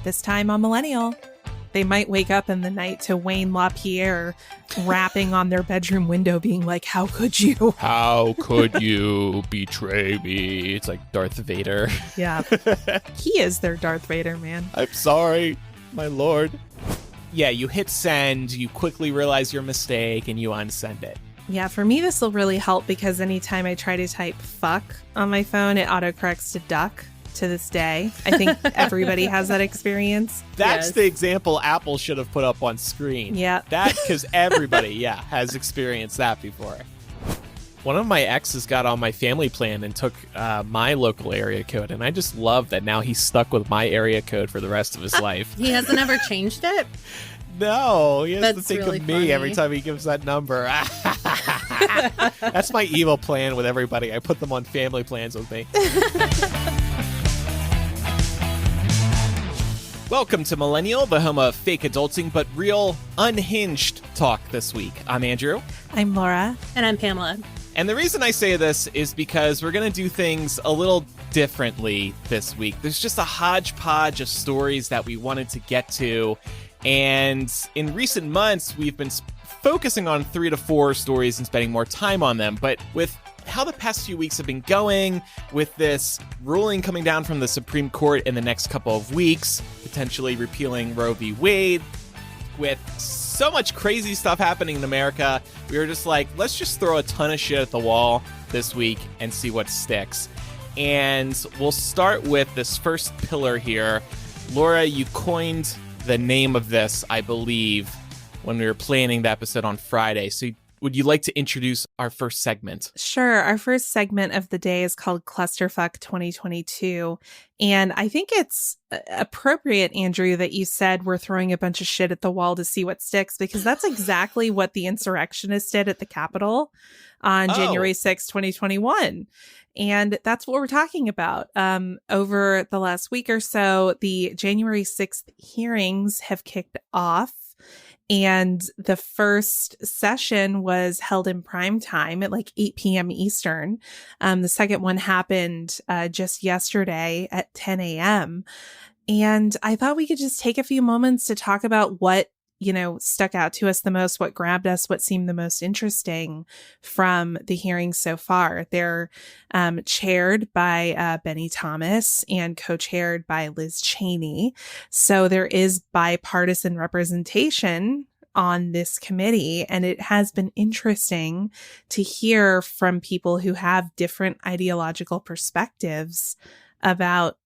This time on Millennial, they might wake up in the night to Wayne LaPierre rapping on their bedroom window being like, how could you? How could you betray me? It's like Darth Vader. Yeah. He is their Darth Vader, man. I'm sorry, my lord. Yeah, you hit send, you quickly realize your mistake, and you unsend it. Yeah, for me, this will really help because anytime I try to type fuck on my phone, it autocorrects to duck to this day. I think everybody has that experience. That's the example Apple should have put up on screen. Yeah. That, because everybody, has experienced that before. One of my exes got on my family plan and took my local area code, and I just love that now he's stuck with my area code for the rest of his life. He hasn't ever changed it? No, he has That's to think really of me funny. every time he gives that number. That's my evil plan with everybody. I put them on family plans with me. Welcome to Millennial, the home of fake adulting but real unhinged talk this week. I'm Andrew. I'm Laura. And I'm Pamela. And the reason I say this is because we're going to do things a little differently this week. There's just a hodgepodge of stories that we wanted to get to. And in recent months, we've been focusing on 3 to 4 stories and spending more time on them. But with how the past few weeks have been going, with this ruling coming down from the Supreme Court in the next couple of weeks, potentially repealing Roe v. Wade, with so much crazy stuff happening in America, we were just like, let's just throw a ton of shit at the wall this week and see what sticks. And we'll start with this first pillar here. Laura, you coined the name of this, I believe, when we were planning the episode on Friday. So would you like to introduce our first segment? Sure. Our first segment of the day is called Clusterfuck 2022. And I think it's appropriate, Andrew, that you said we're throwing a bunch of shit at the wall to see what sticks, because that's exactly what the insurrectionists did at the Capitol on January 6, 2021. And that's what we're talking about. Over the last week or so, the January 6th hearings have kicked off. And the first session was held in prime time at like 8 p.m. Eastern. The second one happened just yesterday at 10 a.m. And I thought we could just take a few moments to talk about what, stuck out to us the most, what grabbed us, what seemed the most interesting from the hearings so far. They're chaired by Benny Thomas and co-chaired by Liz Cheney. So there is bipartisan representation on this committee, and it has been interesting to hear from people who have different ideological perspectives about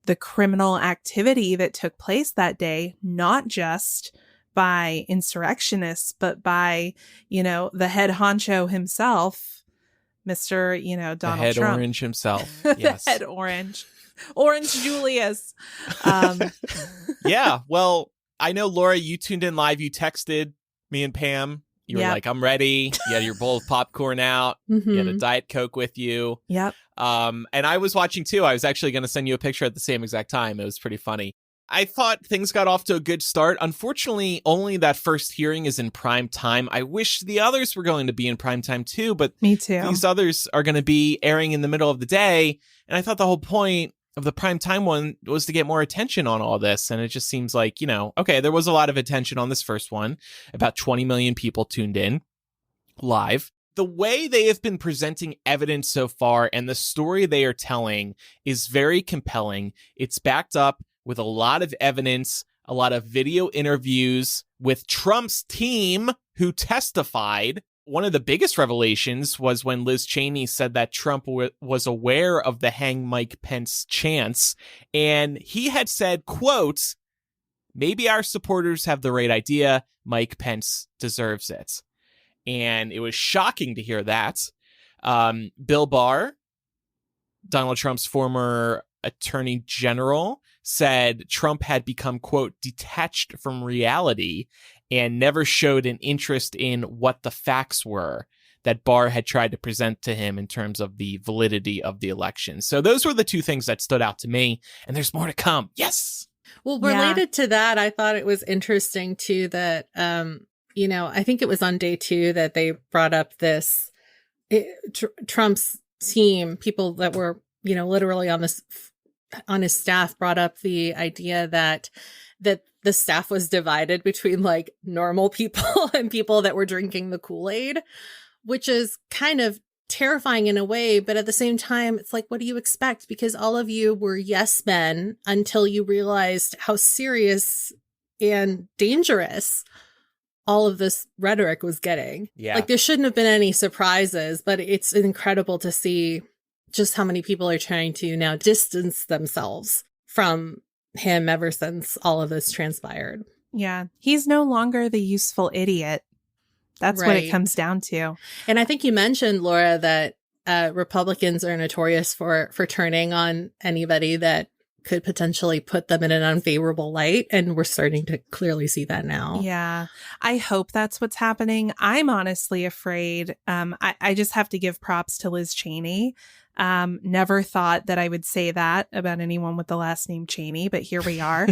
the criminal activity that took place that day, not just by insurrectionists, but by, the head honcho himself, Mr., Donald Trump. The head orange himself. Yes. The head orange. Orange Julius. Yeah. Well, I know, Laura, you tuned in live. You texted me and Pam. You were like, I'm ready. You had your bowl of popcorn out. Mm-hmm. You had a Diet Coke with you. Yep. And I was watching too. I was actually going to send you a picture at the same exact time. It was pretty funny. I thought things got off to a good start. Unfortunately, only that first hearing is in prime time. I wish the others were going to be in prime time too, but me too. These others are going to be airing in the middle of the day. And I thought the whole point of the prime time one was to get more attention on all this. And it just seems like, okay, there was a lot of attention on this first one. About 20 million people tuned in live. The way they have been presenting evidence so far and the story they are telling is very compelling. It's backed up with a lot of evidence, a lot of video interviews with Trump's team who testified. One of the biggest revelations was when Liz Cheney said that Trump was aware of the hang Mike Pence chants. And he had said, quote, maybe our supporters have the right idea. Mike Pence deserves it. And it was shocking to hear that. Bill Barr, Donald Trump's former attorney general, said Trump had become, quote, detached from reality and never showed an interest in what the facts were that Barr had tried to present to him in terms of the validity of the election. So those were the two things that stood out to me, and there's more to come. Yes. Well, related to that, I thought it was interesting too that, I think it was on day 2 that they brought up this Trump's team, people that were, literally on this on his staff brought up the idea that the staff was divided between like normal people and people that were drinking the Kool-Aid, which is kind of terrifying in a way, but at the same time, it's like, what do you expect? Because all of you were yes men until you realized how serious and dangerous all of this rhetoric was getting. Yeah. Like, there shouldn't have been any surprises, but it's incredible to see just how many people are trying to now distance themselves from him ever since all of this transpired. Yeah. He's no longer the useful idiot. That's what it comes down to. And I think you mentioned, Laura, that Republicans are notorious for turning on anybody that could potentially put them in an unfavorable light. And we're starting to clearly see that now. Yeah. I hope that's what's happening. I'm honestly afraid. I just have to give props to Liz Cheney. Never thought that I would say that about anyone with the last name Cheney, but here we are.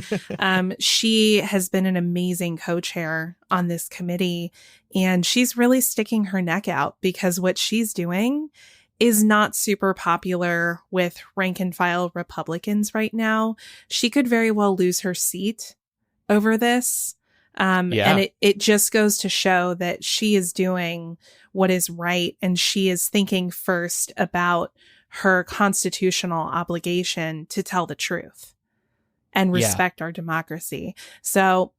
She has been an amazing co-chair on this committee, and she's really sticking her neck out because what she's doing is not super popular with rank and file Republicans right now. She could very well lose her seat over this. And it just goes to show that she is doing what is right, and she is thinking first about her constitutional obligation to tell the truth and respect our democracy. So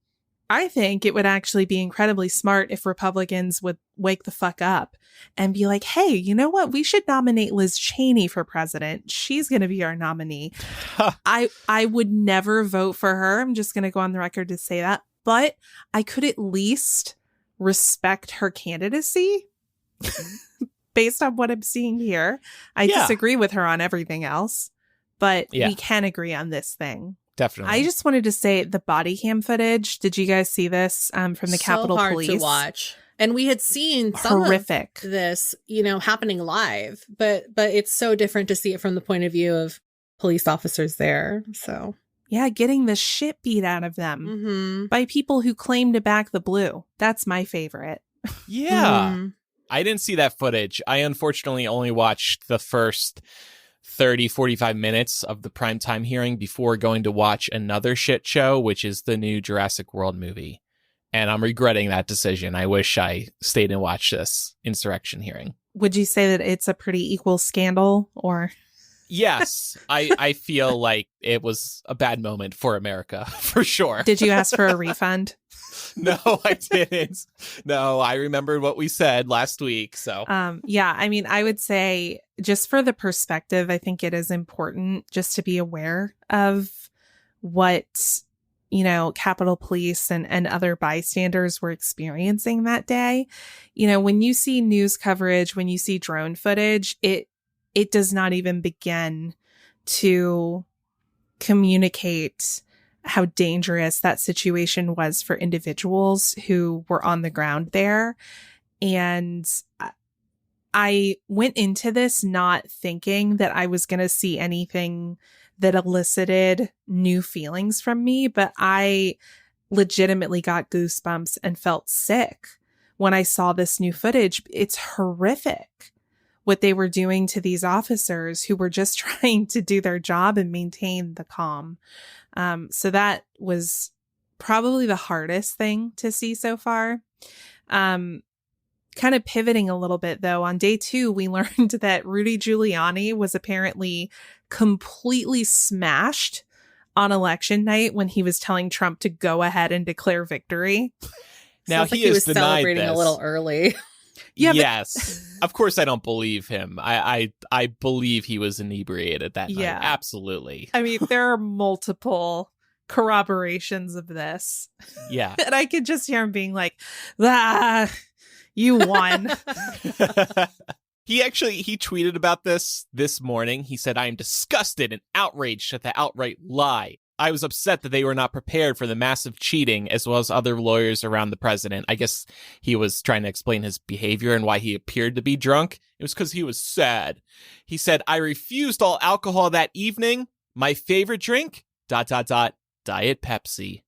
I think it would actually be incredibly smart if Republicans would wake the fuck up and be like, hey, you know what? We should nominate Liz Cheney for president. She's going to be our nominee. I would never vote for her. I'm just going to go on the record to say that. But I could at least respect her candidacy based on what I'm seeing here. I disagree with her on everything else, but we can agree on this thing. Definitely. I just wanted to say the body cam footage. Did you guys see this from the Capitol Police? So hard to watch. And we had seen some horrific of this, happening live, but it's so different to see it from the point of view of police officers there. So yeah, getting the shit beat out of them by people who claim to back the blue. That's my favorite. Yeah. I didn't see that footage. I unfortunately only watched the first 30, 45 minutes of the primetime hearing before going to watch another shit show, which is the new Jurassic World movie. And I'm regretting that decision. I wish I stayed and watched this insurrection hearing. Would you say that it's a pretty equal scandal, or? Yes, I feel like it was a bad moment for America, for sure. Did you ask for a refund? No, I didn't. No, I remembered what we said last week. So, yeah, I mean, I would say just for the perspective, I think it is important just to be aware of what, Capitol Police and other bystanders were experiencing that day. When you see news coverage, when you see drone footage, it does not even begin to communicate how dangerous that situation was for individuals who were on the ground there. And I went into this not thinking that I was going to see anything that elicited new feelings from me, but I legitimately got goosebumps and felt sick when I saw this new footage. It's horrific what they were doing to these officers who were just trying to do their job and maintain the calm. So that was probably the hardest thing to see so far. Kind of pivoting a little bit, though, on day 2, we learned that Rudy Giuliani was apparently completely smashed on election night when he was telling Trump to go ahead and declare victory. Now Sounds like he was celebrating a little early. Yeah, yes. Of course, I don't believe him. I believe he was inebriated that night. Yeah. Absolutely. I mean, there are multiple corroborations of this. Yeah. And I could just hear him being like, you won. He tweeted about this morning. He said, I am disgusted and outraged at the outright lie. I was upset that they were not prepared for the massive cheating, as well as other lawyers around the president. I guess he was trying to explain his behavior and why he appeared to be drunk. It was because he was sad. He said, I refused all alcohol that evening. My favorite drink, ... Diet Pepsi.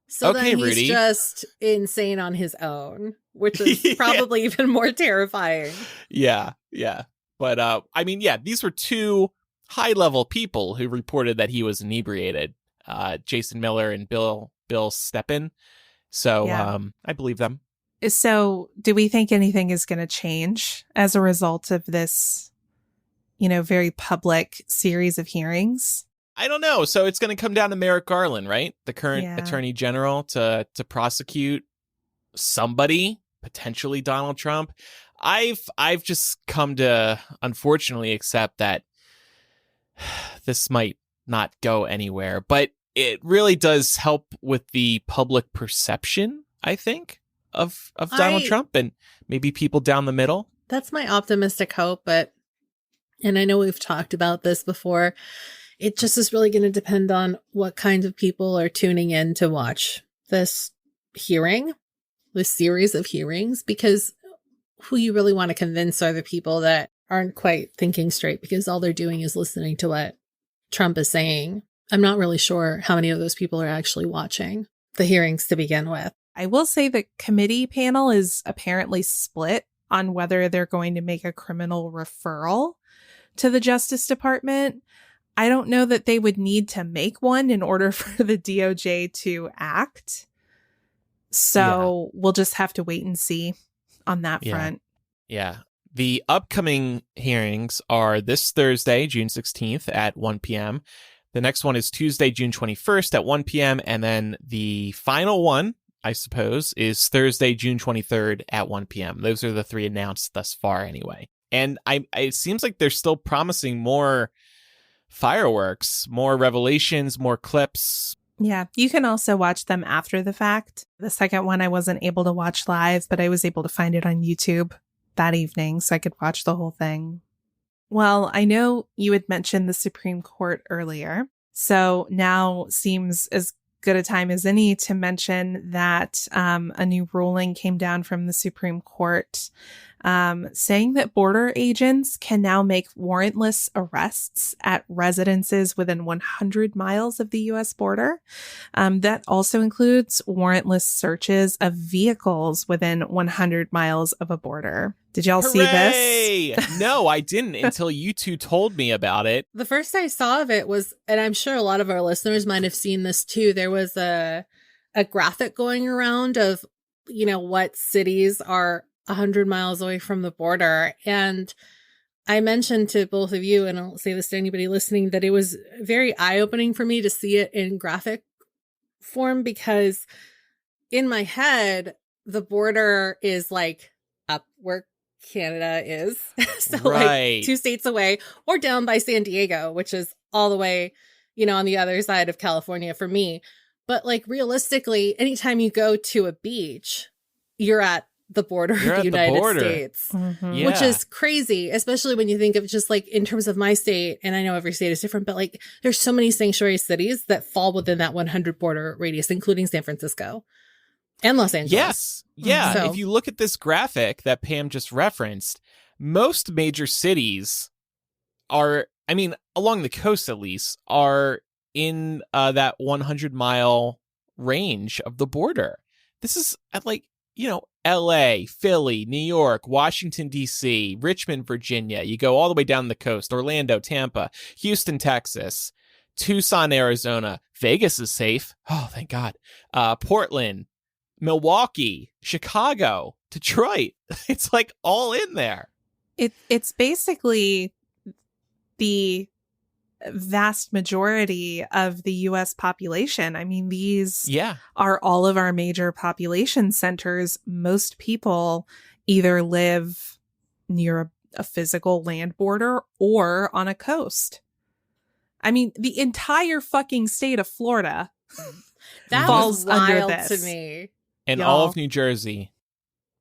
So okay, then he's Rudy. just insane on his own, which is probably even more terrifying. Yeah. But, these were two high-level people who reported that he was inebriated, Jason Miller and Bill Steppen. So I believe them. So do we think anything is going to change as a result of this, very public series of hearings? I don't know. So it's going to come down to Merrick Garland, right? The current attorney general to prosecute somebody, potentially Donald Trump. I've just come to unfortunately accept that this might not go anywhere, but it really does help with the public perception, I think, of Donald Trump and maybe people down the middle. That's my optimistic hope, and I know we've talked about this before, it just is really going to depend on what kinds of people are tuning in to watch this hearing, this series of hearings, because who you really want to convince are the people that aren't quite thinking straight because all they're doing is listening to what Trump is saying. I'm not really sure how many of those people are actually watching the hearings to begin with. I will say the committee panel is apparently split on whether they're going to make a criminal referral to the Justice Department. I don't know that they would need to make one in order for the DOJ to act. So we'll just have to wait and see on that front. Yeah. The upcoming hearings are this Thursday, June 16th at 1 p.m. The next one is Tuesday, June 21st at 1 p.m. And then the final one, I suppose, is Thursday, June 23rd at 1 p.m. Those are the three announced thus far anyway. And it seems like they're still promising more fireworks, more revelations, more clips. Yeah, you can also watch them after the fact. The second one I wasn't able to watch live, but I was able to find it on YouTube that evening so I could watch the whole thing. Well, I know you had mentioned the Supreme Court earlier, so now seems as good a time as any to mention that a new ruling came down from the Supreme Court saying that border agents can now make warrantless arrests at residences within 100 miles of the U.S. border. That also includes warrantless searches of vehicles within 100 miles of a border. Did y'all see this? No, I didn't until you two told me about it. The first I saw of it was, and I'm sure a lot of our listeners might have seen this too, there was a graphic going around of, what cities are 100 miles away from the border. And I mentioned to both of you, and I'll say this to anybody listening, that it was very eye-opening for me to see it in graphic form, because in my head, the border is like up where Canada is. So like 2 states away, or down by San Diego, which is all the way, on the other side of California for me. But like realistically, anytime you go to a beach, you're at the border of the United States, which is crazy, especially when you think of just like in terms of my state. And I know every state is different, but like there's so many sanctuary cities that fall within that 100 border radius, including San Francisco and Los Angeles. Yes. Yeah. So, if you look at this graphic that Pam just referenced, most major cities are, along the coast at least, are in that 100-mile range of the border. This is at LA, Philly, New York, Washington, D.C., Richmond, Virginia. You go all the way down the coast, Orlando, Tampa, Houston, Texas, Tucson, Arizona. Vegas is safe. Oh, thank God. Portland, Milwaukee, Chicago, Detroit. It's like all in there. It's basically the vast majority of the U.S. population. These are all of our major population centers. Most people either live near a physical land border or on a coast. The entire fucking state of Florida that falls was wild under this. To me. And all of New Jersey,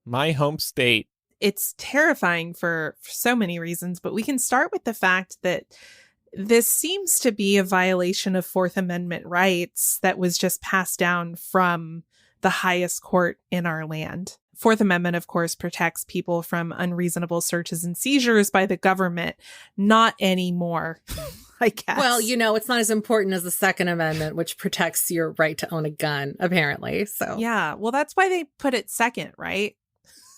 my home state. It's terrifying for so many reasons, but we can start with the fact that this seems to be a violation of Fourth Amendment rights that was just passed down from the highest court in our land. Fourth Amendment, of course, protects people from unreasonable searches and seizures by the government. Not anymore, I guess. Well, it's not as important as the Second Amendment, which protects your right to own a gun, apparently. So yeah, well, that's why they put it second, right?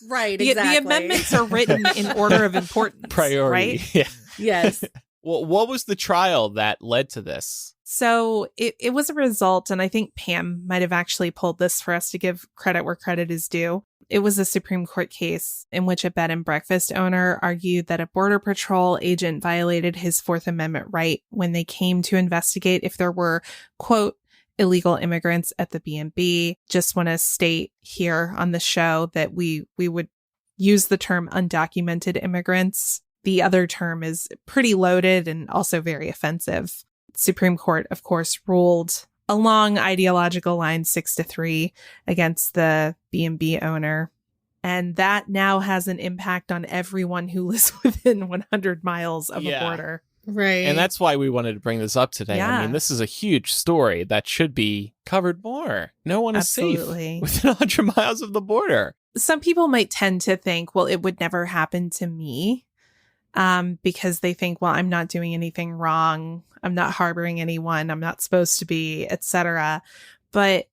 Right, exactly. The amendments are written in order of importance. Priority. Right? Yeah. Yes. Well, what was the trial that led to this? So it was a result, and I think Pam might have actually pulled this for us to give credit where credit is due. It was a Supreme Court case in which a bed and breakfast owner argued that a Border Patrol agent violated his Fourth Amendment right when they came to investigate if there were, quote, illegal immigrants at the B&B. Just want to state here on the show that we would use the term undocumented immigrants. The other term is pretty loaded and also very offensive. Supreme Court, of course, ruled along ideological lines 6-3 against the B&B owner. And that now has an impact on everyone who lives within 100 miles of a border. Right. And that's why we wanted to bring this up today. Yeah. I mean, this is a huge story that should be covered more. No one is safe within 100 miles of the border. Some people might tend to think, well, it would never happen to me. Because they think, well, I'm not doing anything wrong. I'm not harboring anyone. I'm not supposed to be, etc. But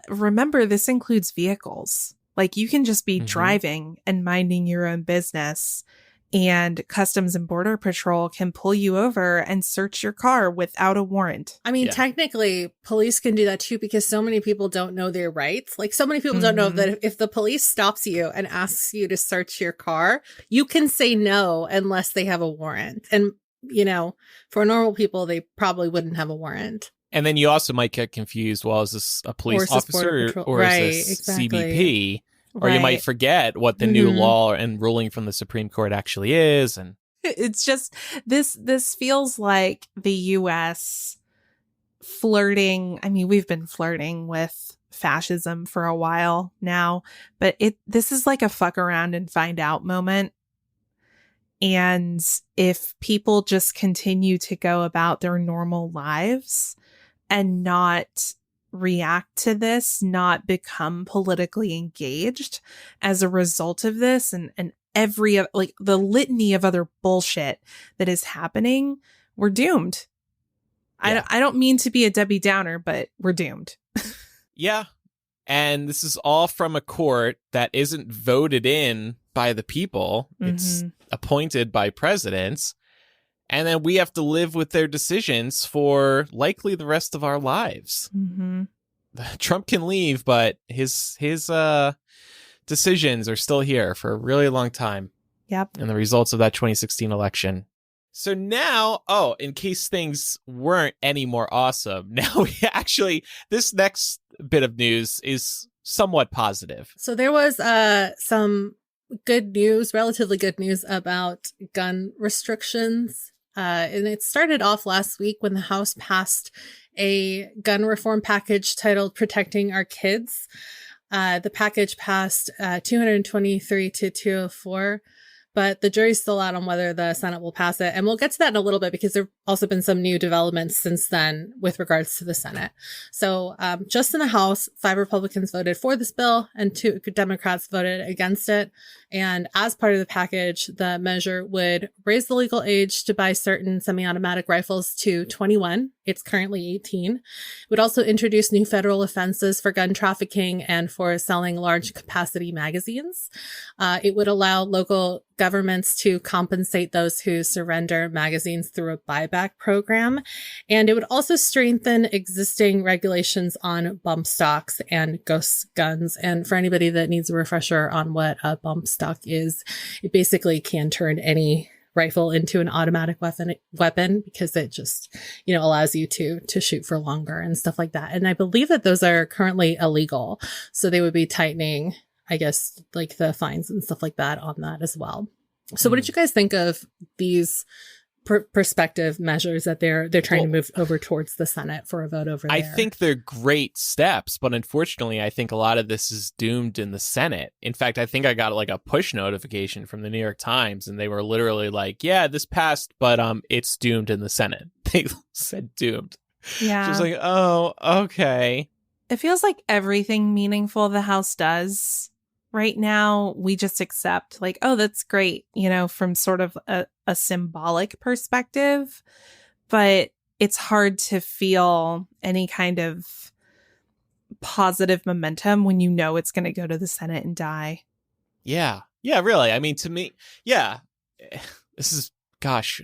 remember, this includes vehicles. Like, you can just be driving and minding your own business, and Customs and Border Patrol can pull you over and search your car without a warrant. I mean, technically, police can do that too, because so many people don't know their rights. Like, so many people don't know that if the police stops you and asks you to search your car, you can say no unless they have a warrant. And, you know, for normal people, they probably wouldn't have a warrant. And then you also might get confused, well, is this a police officer or is this CBP? Or you might forget what the new law and ruling from the Supreme Court actually is. And it's just, this feels like the U.S. flirting. I mean, we've been flirting with fascism for a while now, but this is like a fuck around and find out moment. And if people just continue to go about their normal lives and not react to this, not become politically engaged as a result of this, and every, like, the litany of other bullshit that is happening, we're doomed. Yeah. I don't mean to be a Debbie Downer, but we're doomed. Yeah. And this is all from a court that isn't voted in by the people. It's appointed by presidents. And then we have to live with their decisions for likely the rest of our lives. Trump can leave, but his decisions are still here for a really long time. Yep. And the results of that 2016 election. So now, in case things weren't any more awesome, now this next bit of news is somewhat positive. So there was some good news, relatively good news about gun restrictions. And it started off last week when the House passed a gun reform package titled Protecting Our Kids. The package passed 223 to 204, but the jury's still out on whether the Senate will pass it. And we'll get to that in a little bit, because there have also been some new developments since then with regards to the Senate. So just in the House, 5 Republicans voted for this bill and 2 Democrats voted against it. And as part of the package, the measure would raise the legal age to buy certain semi-automatic rifles to 21. It's currently 18. It would also introduce new federal offenses for gun trafficking and for selling large capacity magazines. It would allow local governments to compensate those who surrender magazines through a buyback program. And it would also strengthen existing regulations on bump stocks and ghost guns. And for anybody that needs a refresher on what a bump stock is, it basically can turn any rifle into an automatic weapon because it just, allows you to shoot for longer and stuff like that. And I believe that those are currently illegal. So they would be tightening, I guess, like the fines and stuff like that on that as well. So what did you guys think of these prospective measures that they're trying to move over towards the Senate for a vote over there? I think they're great steps, but unfortunately, I think a lot of this is doomed in the Senate. In fact, I think I got like a push notification from the New York Times, and they were literally like, yeah, this passed, but it's doomed in the Senate. They said doomed. Yeah. Just like, oh, okay. It feels like everything meaningful the House does right now, we just accept, like, oh, that's great, from sort of a symbolic perspective. But it's hard to feel any kind of positive momentum when it's going to go to the Senate and die. Yeah. Yeah, really. I mean, to me, yeah, this is gosh,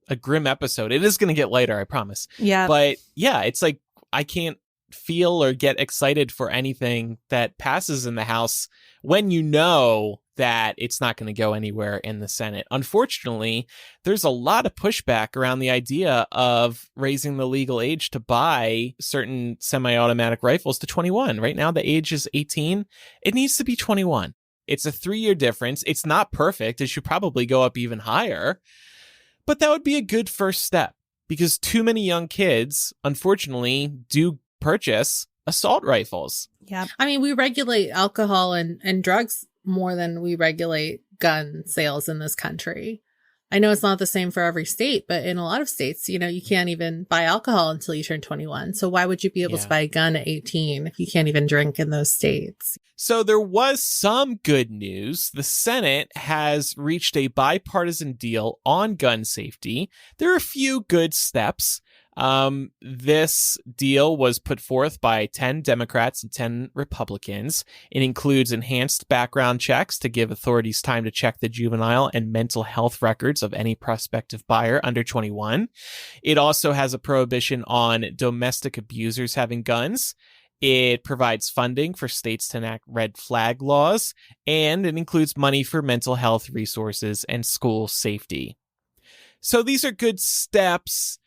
a grim episode. It is going to get lighter, I promise. Yeah. But yeah, it's like I can't feel or get excited for anything that passes in the House when you know that it's not going to go anywhere in the Senate. Unfortunately, there's a lot of pushback around the idea of raising the legal age to buy certain semi-automatic rifles to 21. Right now, the age is 18. It needs to be 21. It's a 3-year difference. It's not perfect. It should probably go up even higher. But that would be a good first step because too many young kids, unfortunately, do purchase assault rifles. Yeah. I mean, we regulate alcohol and drugs more than we regulate gun sales in this country. I know it's not the same for every state, but in a lot of states, you know, you can't even buy alcohol until you turn 21. So why would you be able to buy a gun at 18 if you can't even drink in those states? So there was some good news. The Senate has reached a bipartisan deal on gun safety. There are a few good steps. This deal was put forth by 10 Democrats and 10 Republicans. It includes enhanced background checks to give authorities time to check the juvenile and mental health records of any prospective buyer under 21. It also has a prohibition on domestic abusers having guns. It provides funding for states to enact red flag laws, and it includes money for mental health resources and school safety. So these are good steps.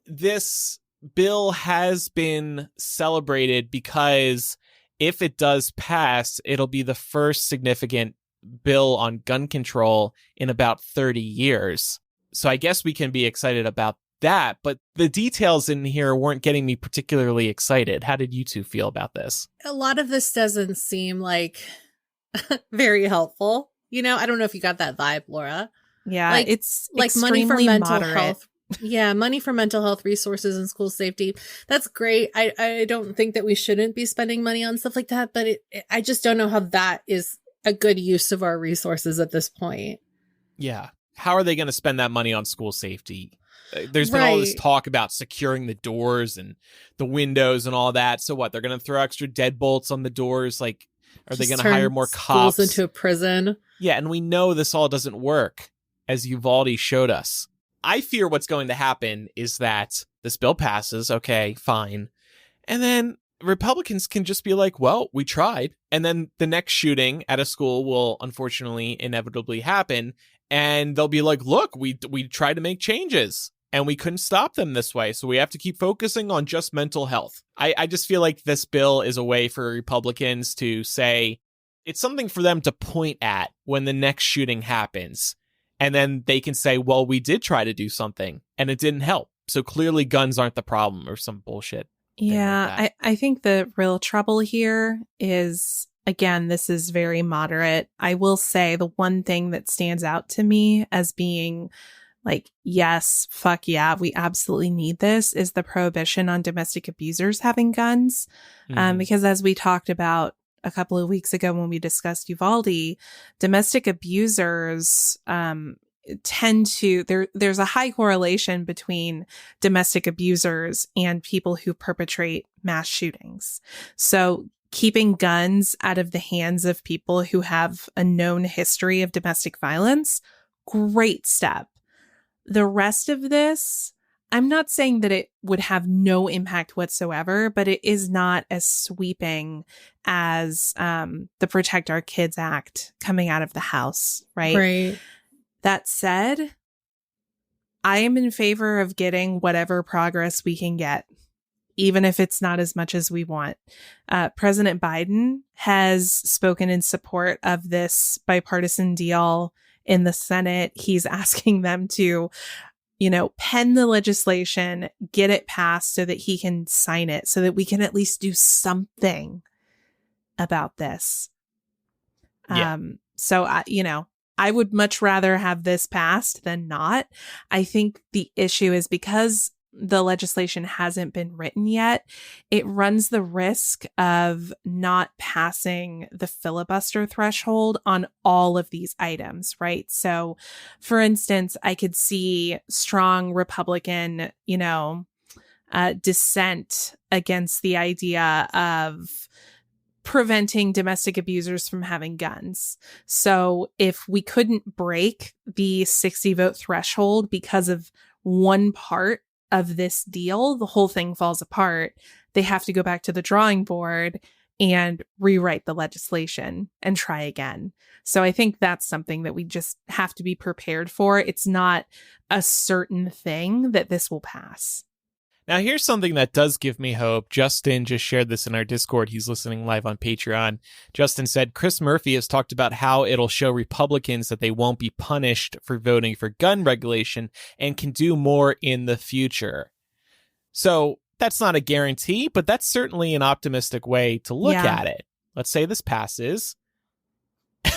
This bill has been celebrated because if it does pass, it'll be the first significant bill on gun control in about 30 years. So I guess we can be excited about that, but the details in here weren't getting me particularly excited. How did you two feel about this? A lot of this doesn't seem like very helpful. You know, I don't know if you got that vibe, Laura. Yeah, like, it's like money for mental moderate. health. Yeah, money for mental health resources and school safety. That's great. I don't think that we shouldn't be spending money on stuff like that, but I just don't know how that is a good use of our resources at this point. Yeah. How are they going to spend that money on school safety? There's been all this talk about securing the doors and the windows and all that. So what? They're going to throw extra deadbolts on the doors? Like, are they going to hire more cops? Schools into a prison? Yeah, and we know this all doesn't work, as Uvalde showed us. I fear what's going to happen is that this bill passes, okay, fine. And then Republicans can just be like, well, we tried. And then the next shooting at a school will unfortunately inevitably happen. And they'll be like, look, we tried to make changes and we couldn't stop them this way. So we have to keep focusing on just mental health. I just feel like this bill is a way for Republicans to say it's something for them to point at when the next shooting happens. And then they can say, well, we did try to do something and it didn't help. So clearly guns aren't the problem or some bullshit. Yeah, like I think the real trouble here is, again, this is very moderate. I will say the one thing that stands out to me as being like, yes, fuck yeah, we absolutely need this is the prohibition on domestic abusers having guns. Because as we talked about a couple of weeks ago when we discussed Uvalde, domestic abusers tend to, there's a high correlation between domestic abusers and people who perpetrate mass shootings. So keeping guns out of the hands of people who have a known history of domestic violence, great step. The rest of this, I'm not saying that it would have no impact whatsoever, but it is not as sweeping as the Protect Our Kids Act coming out of the House, right? Right. That said, I am in favor of getting whatever progress we can get, even if it's not as much as we want. President Biden has spoken in support of this bipartisan deal in the Senate. He's asking them to, pen the legislation, get it passed so that he can sign it, so that we can at least do something about this. Yeah. So, I would much rather have this passed than not. I think the issue is because the legislation hasn't been written yet, it runs the risk of not passing the filibuster threshold on all of these items, right? So, for instance, I could see strong Republican, dissent against the idea of preventing domestic abusers from having guns. So if we couldn't break the 60 vote threshold because of one part of this deal, the whole thing falls apart. They have to go back to the drawing board and rewrite the legislation and try again. So I think that's something that we just have to be prepared for. It's not a certain thing that this will pass. Now, here's something that does give me hope. Justin just shared this in our Discord. He's listening live on Patreon. Justin said, Chris Murphy has talked about how it'll show Republicans that they won't be punished for voting for gun regulation and can do more in the future. So that's not a guarantee, but that's certainly an optimistic way to look at it. Let's say this passes.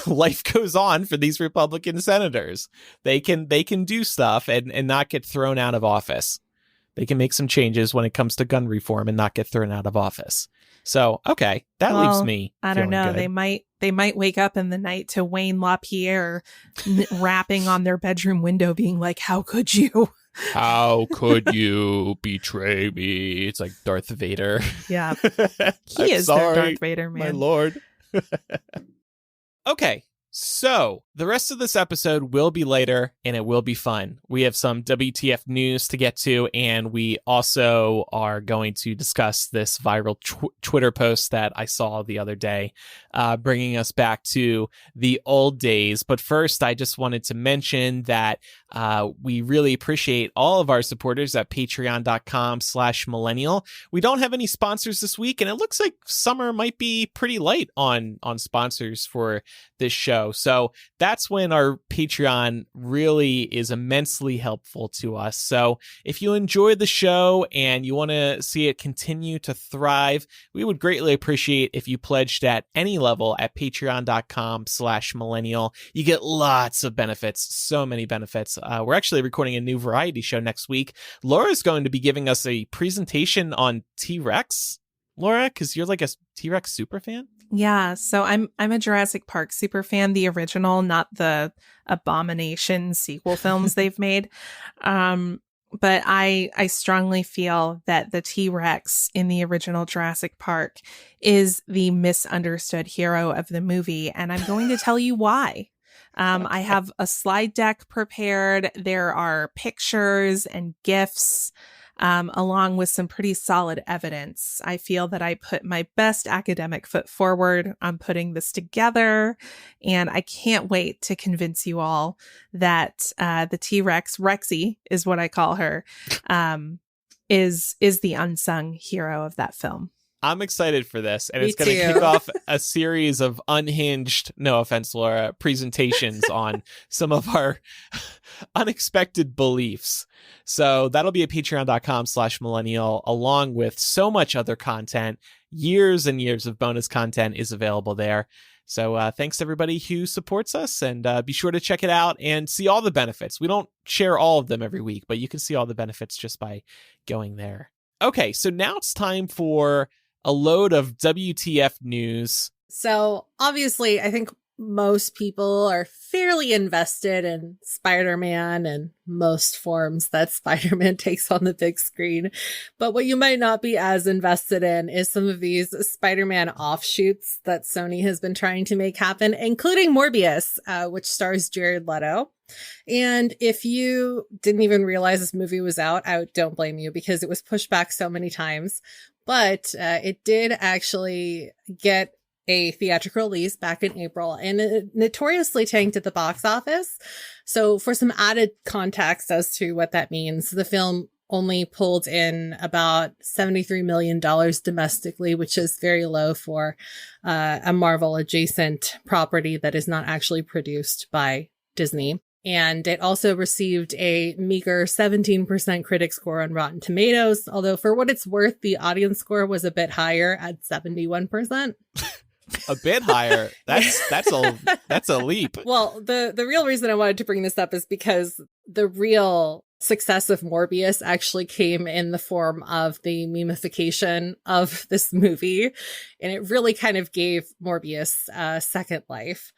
Life goes on for these Republican senators. They can do stuff and not get thrown out of office. They can make some changes when it comes to gun reform and not get thrown out of office. So, okay, that leaves me. I don't know. Good. They might wake up in the night to Wayne LaPierre rapping on their bedroom window, being like, "How could you? How could you betray me?" It's like Darth Vader. Yeah, he is their Darth Vader, man. My lord. Okay. So, the rest of this episode will be later, and it will be fun. We have some WTF news to get to, and we also are going to discuss this viral Twitter post that I saw the other day, bringing us back to the old days. But first, I just wanted to mention that we really appreciate all of our supporters at patreon.com/millennial. We don't have any sponsors this week, and it looks like summer might be pretty light on sponsors for this show. So that's when our Patreon really is immensely helpful to us. So if you enjoy the show and you want to see it continue to thrive, we would greatly appreciate if you pledged at any level at patreon.com/millennial. You get lots of benefits, so many benefits. We're actually recording a new variety show next week. Laura's going to be giving us a presentation on T-Rex. Laura, because you're like a T-Rex super fan? Yeah, so I'm a Jurassic Park super fan, the original, not the abomination sequel films they've made. But I strongly feel that the T-Rex in the original Jurassic Park is the misunderstood hero of the movie, and I'm going to tell you why. I have a slide deck prepared. There are pictures and GIFs, along with some pretty solid evidence. I feel that I put my best academic foot forward on putting this together, and I can't wait to convince you all that the T-Rex, Rexy is what I call her, is the unsung hero of that film. I'm excited for this, and Me it's going to too. kick off a series of unhinged, no offense, Laura, presentations on some of our unexpected beliefs. So that'll be at patreon.com/millennial, along with so much other content. Years and years of bonus content is available there. So thanks to everybody who supports us, and be sure to check it out and see all the benefits. We don't share all of them every week, but you can see all the benefits just by going there. Okay, so now it's time for a load of WTF news. So obviously, I think most people are fairly invested in Spider-Man and most forms that Spider-Man takes on the big screen. But what you might not be as invested in is some of these Spider-Man offshoots that Sony has been trying to make happen, including Morbius, which stars Jared Leto. And if you didn't even realize this movie was out, I don't blame you, because it was pushed back so many times. But it did actually get a theatrical release back in April, and it notoriously tanked at the box office. So for some added context as to what that means, the film only pulled in about $73 million domestically, which is very low for a Marvel adjacent property that is not actually produced by Disney. And it also received a meager 17% critic score on Rotten Tomatoes, although for what it's worth, the audience score was a bit higher at 71%. A bit higher. That's a leap. Well, the real reason I wanted to bring this up is because the real success of Morbius actually came in the form of the memification of this movie, and it really kind of gave Morbius a second life.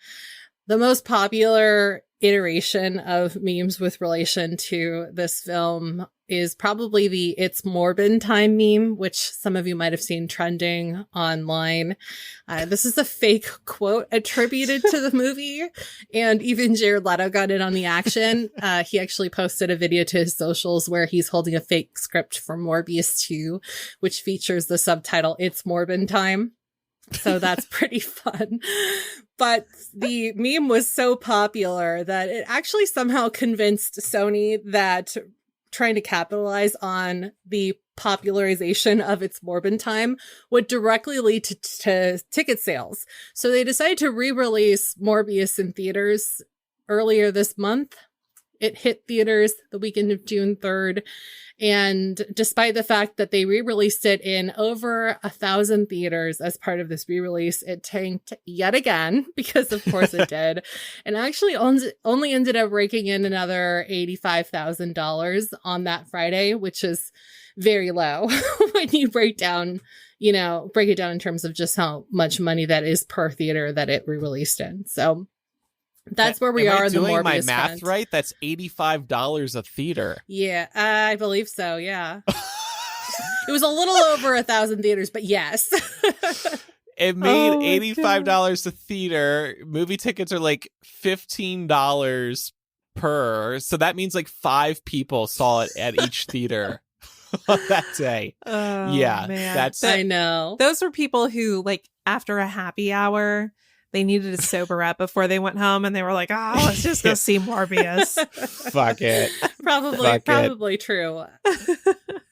The most popular iteration of memes with relation to this film is probably the "It's Morbin Time" meme, which some of you might have seen trending online. This is a fake quote attributed to the movie, and even Jared Leto got in on the action. He actually posted a video to his socials where he's holding a fake script for Morbius 2, which features the subtitle "It's Morbin Time." So that's pretty fun. But the meme was so popular that it actually somehow convinced Sony that trying to capitalize on the popularization of It's Morbin Time would directly lead to ticket sales. So they decided to re-release Morbius in theaters earlier this month. It hit theaters the weekend of June 3rd. And despite the fact that they re-released it in over 1,000 theaters as part of this re-release, it tanked yet again, because of course it did. And actually only ended up raking in another $85,000 on that Friday, which is very low when you break it down in terms of just how much money that is per theater that it re-released in. So that's where we are in the Morbius doing my math front. right? That's $85 a theater. Yeah, I believe so. Yeah, it was a little over 1,000 theaters, but yes, it made God. $85 a theater. Movie tickets are like $15 per, so that means like 5 people saw it at each theater on that day. Oh, Yeah, man. that's I know. Those were people who, like, after a happy hour, they needed to sober up before they went home, and they were like, "Oh, let's just go see Morbius." fuck it. Probably true.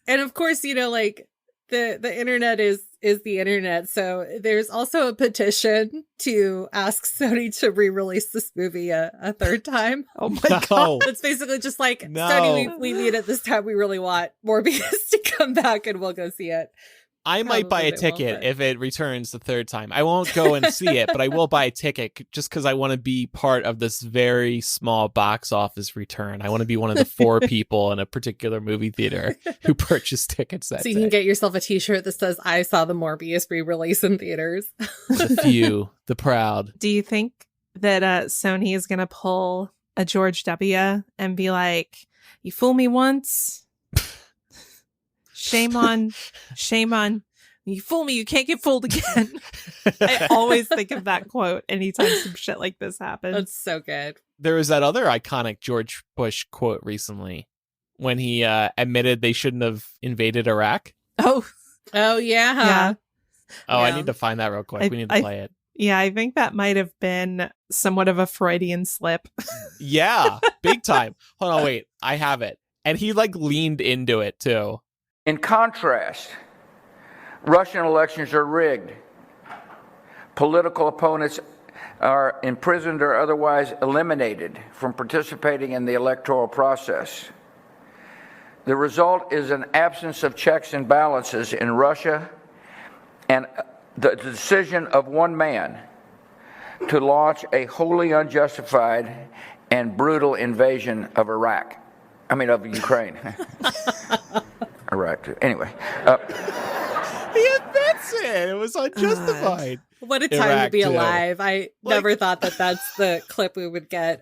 And of course, like the internet is the internet. So there's also a petition to ask Sony to re-release this movie a third time. Oh my No. god! It's basically just like, No. Sony, we need it this time. We really want Morbius to come back, and we'll go see it. I might buy a Probably they won't, ticket but- if it returns the third time. I won't go and see it, but I will buy a ticket just because I want to be part of this very small box office return. I want to be one of the 4 people in a particular movie theater who purchased tickets that So you day. can get yourself a t-shirt that says, "I saw the Morbius re-release in theaters." The few, the proud. Do you think that Sony is going to pull a George W. and be like, "You fool me once, shame on, you fool me, you can't get fooled again." I always think of that quote anytime some shit like this happens. That's so good. There was that other iconic George Bush quote recently when he admitted they shouldn't have invaded Iraq. Oh, Oh yeah. yeah. Oh, I Yeah. need to find that real quick. We need to I- play it. Yeah, I think that might have been somewhat of a Freudian slip. Yeah, big time. Hold on, wait. I have it. And he like leaned into it too. In contrast, Russian elections are rigged. Political opponents are imprisoned or otherwise eliminated from participating in the electoral process. The result is an absence of checks and balances in Russia and the decision of one man to launch a wholly unjustified and brutal invasion of of Ukraine. Iraq, too. Anyway. Yeah, that's it. It was unjustified. What a time to Iraq, be too. alive. I never thought that that's the clip we would get.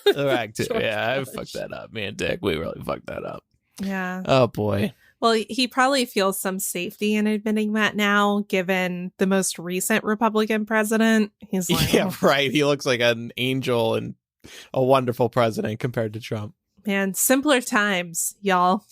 Iraq too. George Yeah, I Bush. fucked that up. Me and Dick, we really fucked that up. Yeah. Oh boy. Well, he probably feels some safety in admitting that now, given the most recent Republican president. He's like, Yeah, "Oh, right. He looks like an angel and a wonderful president compared to Trump. man, simpler times, y'all.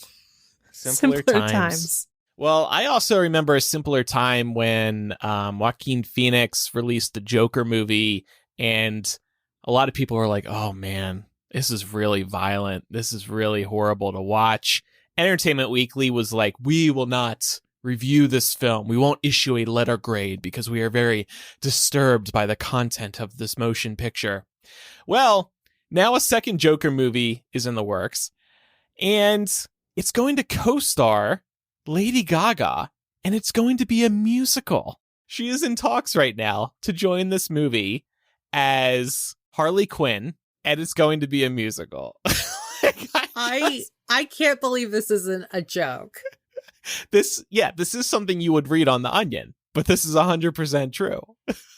Simpler times. Well, I also remember a simpler time when Joaquin Phoenix released the Joker movie, and a lot of people were like, "Oh man, this is really violent. This is really horrible to watch." Entertainment Weekly was like, "We will not review this film. We won't issue a letter grade because we are very disturbed by the content of this motion picture." Well, now a second Joker movie is in the works, and it's going to co-star Lady Gaga, and it's going to be a musical. She is in talks right now to join this movie as Harley Quinn, and it's going to be a musical. I can't believe this isn't a joke. This is something you would read on The Onion, but this is 100% true.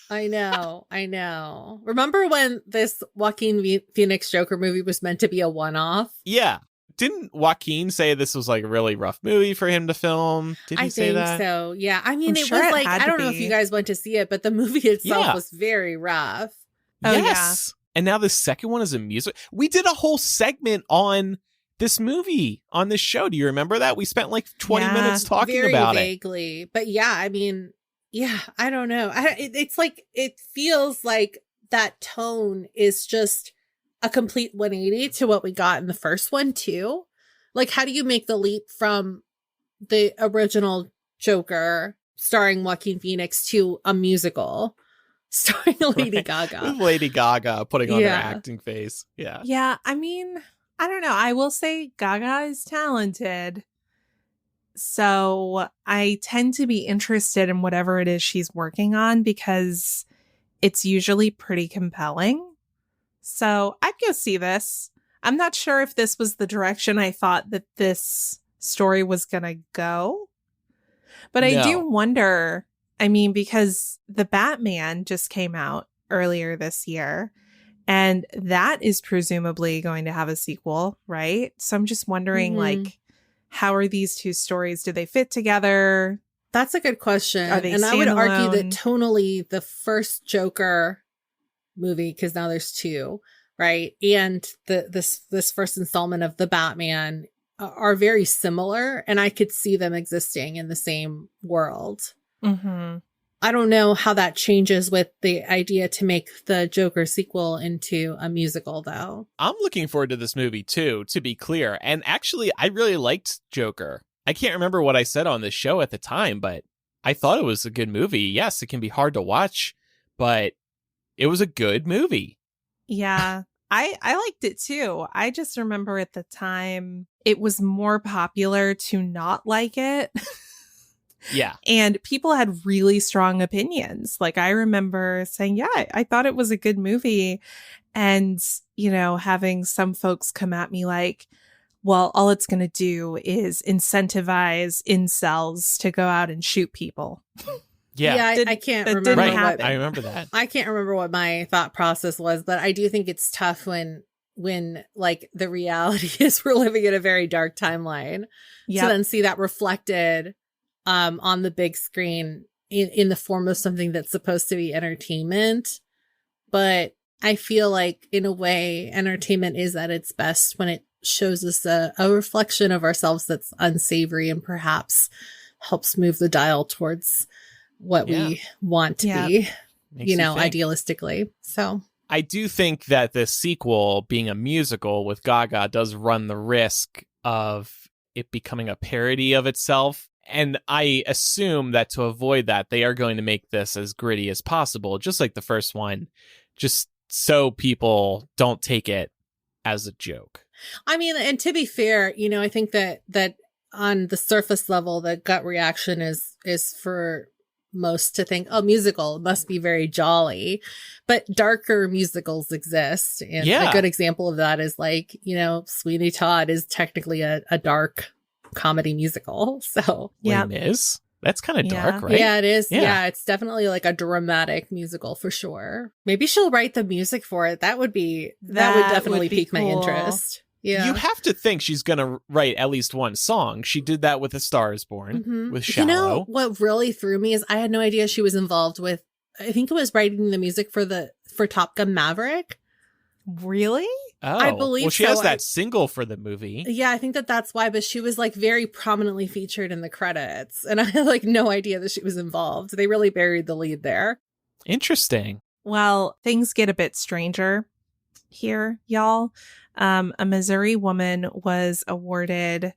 I know. Remember when this Joaquin Phoenix Joker movie was meant to be a one-off? Yeah. Didn't Joaquin say this was like a really rough movie for him to film? Did he say that? I think so. Yeah. I mean, I'm it sure was it like, had I to don't know if be. you guys went to see it, but the movie itself Yeah. was very rough. Oh, yes. And now the second one is a music. We did a whole segment on this movie on this show. Do you remember that? We spent like 20 Yeah. minutes talking Very about it. vaguely. But yeah, I mean, yeah, I don't know. It's like, it feels like that tone is just a complete 180 to what we got in the first one too. Like, how do you make the leap from the original Joker starring Joaquin Phoenix to a musical starring Lady Gaga? With Lady Gaga putting on her Yeah. acting face. Yeah. Yeah, I mean, I don't know. I will say Gaga is talented. So I tend to be interested in whatever it is she's working on because it's usually pretty compelling. So I'd go see this. I'm not sure if this was the direction I thought that this story was going to go. But I do No. wonder, I mean, because the Batman just came out earlier this year, and that is presumably going to have a sequel, right? So I'm just wondering, Mhm. like, how are these two stories? Do they fit together? That's a good question. Are they And I would argue that standalone? tonally, the first Joker movie, because now there's two, right? And this first installment of the Batman are very similar, and I could see them existing in the same world. Mm-hmm. I don't know how that changes with the idea to make the Joker sequel into a musical, though. I'm looking forward to this movie too, to be clear. And actually, I really liked Joker. I can't remember what I said on this show at the time, but I thought it was a good movie. Yes, it can be hard to watch, but it was a good movie. Yeah, I liked it too. I just remember at the time it was more popular to not like it. Yeah. And people had really strong opinions. Like, I remember saying, yeah, I thought it was a good movie. And, you know, having some folks come at me like, well, all it's going to do is incentivize incels to go out and shoot people. Yeah. I can't that remember didn't Right. happen. I remember that. I can't remember what my thought process was, but I do think it's tough when like the reality is we're living in a very dark timeline. Yeah. To then see that reflected on the big screen in the form of something that's supposed to be entertainment. But I feel like in a way, entertainment is at its best when it shows us a reflection of ourselves that's unsavory and perhaps helps move the dial towards what we want to be, Makes you know, think. idealistically. So I do think that the sequel, being a musical with Gaga, does run the risk of it becoming a parody of itself. And I assume that to avoid that, they are going to make this as gritty as possible, just like the first one, just so people don't take it as a joke. I mean, and to be fair, you know, I think that on the surface level, the gut reaction is for most to think, oh, musical must be very jolly, but darker musicals exist. And a good example of that is like, you know, Sweeney Todd is technically a dark comedy musical. So Yeah. Les Mis? That's kind of Yeah. dark, right? yeah, it is. Yeah. Yeah, it's definitely like a dramatic musical for sure. Maybe she'll write the music for it. That would definitely be pique my cool. interest. Yeah. You have to think she's going to write at least one song. She did that with A Star is Born, Mhm. with Shallow. You know what really threw me is I had no idea she was involved with, I think it was writing the music for Top Gun Maverick. Really? Oh, I believe well, she so. has that single for the movie. Yeah, I think that's why, but she was like very prominently featured in the credits. And I had like no idea that she was involved. They really buried the lead there. Interesting. Well, things get a bit stranger here, y'all. A Missouri woman was awarded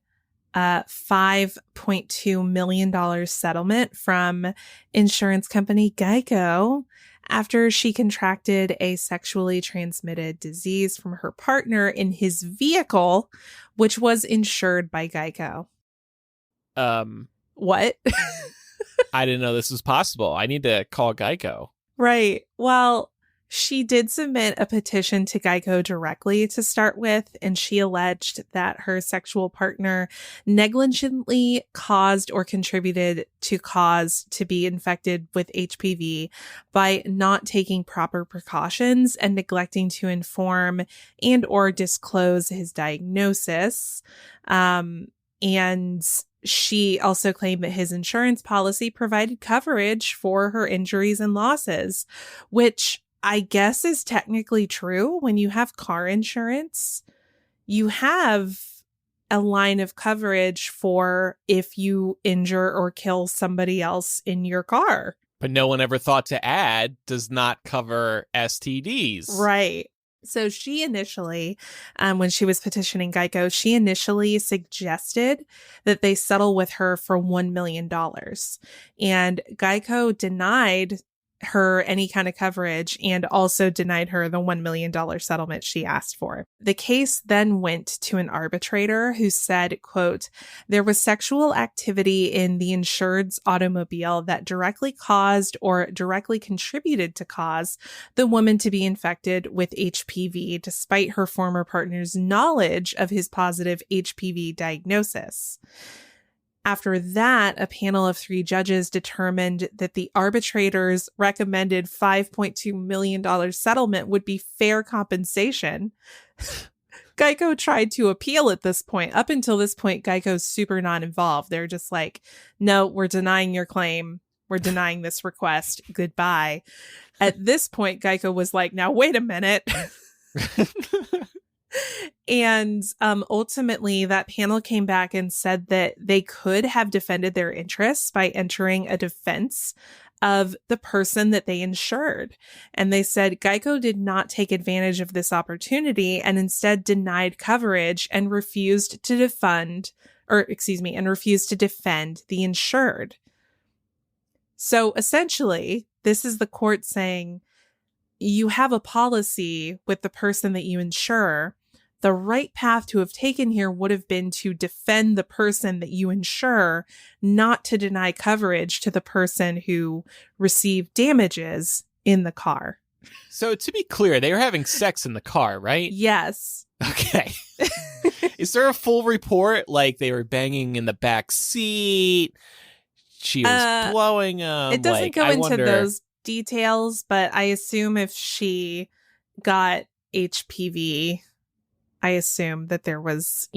a $5.2 million settlement from insurance company Geico after she contracted a sexually transmitted disease from her partner in his vehicle, which was insured by Geico. What? I didn't know this was possible. I need to call Geico. Right. Well, She did submit a petition to Geico directly to start with, and she alleged that her sexual partner negligently caused or contributed to cause to be infected with HPV by not taking proper precautions and neglecting to inform and or disclose his diagnosis. And she also claimed that his insurance policy provided coverage for her injuries and losses, which I guess is technically true. When you have car insurance, you have a line of coverage for if you injure or kill somebody else in your car. But no one ever thought to add does not cover STDs. Right. So she initially, when she was petitioning Geico, she initially suggested that they settle with her for $1 million. And Geico denied her any kind of coverage and also denied her the $1 million settlement she asked for. The case then went to an arbitrator who said, quote, there was sexual activity in the insured's automobile that directly caused or directly contributed to cause the woman to be infected with HPV despite her former partner's knowledge of his positive HPV diagnosis. After that, a panel of 3 judges determined that the arbitrator's recommended $5.2 million settlement would be fair compensation. Geico tried to appeal at this point. Up until this point, Geico's super non-involved. They're just like, no, we're denying your claim. We're denying this request. Goodbye. At this point, Geico was like, now, wait a minute. And ultimately, that panel came back and said that they could have defended their interests by entering a defense of the person that they insured. And they said Geico did not take advantage of this opportunity and instead denied coverage and refused to defend the insured. So essentially, this is the court saying you have a policy with the person that you insure. The right path to have taken here would have been to defend the person that you insure, not to deny coverage to the person who received damages in the car. So to be clear, they were having sex in the car, right? Yes. Okay. Is there a full report? Like they were banging in the back seat? She was blowing him? It doesn't go into those details, but I assume if she got HPV, I assume that there was,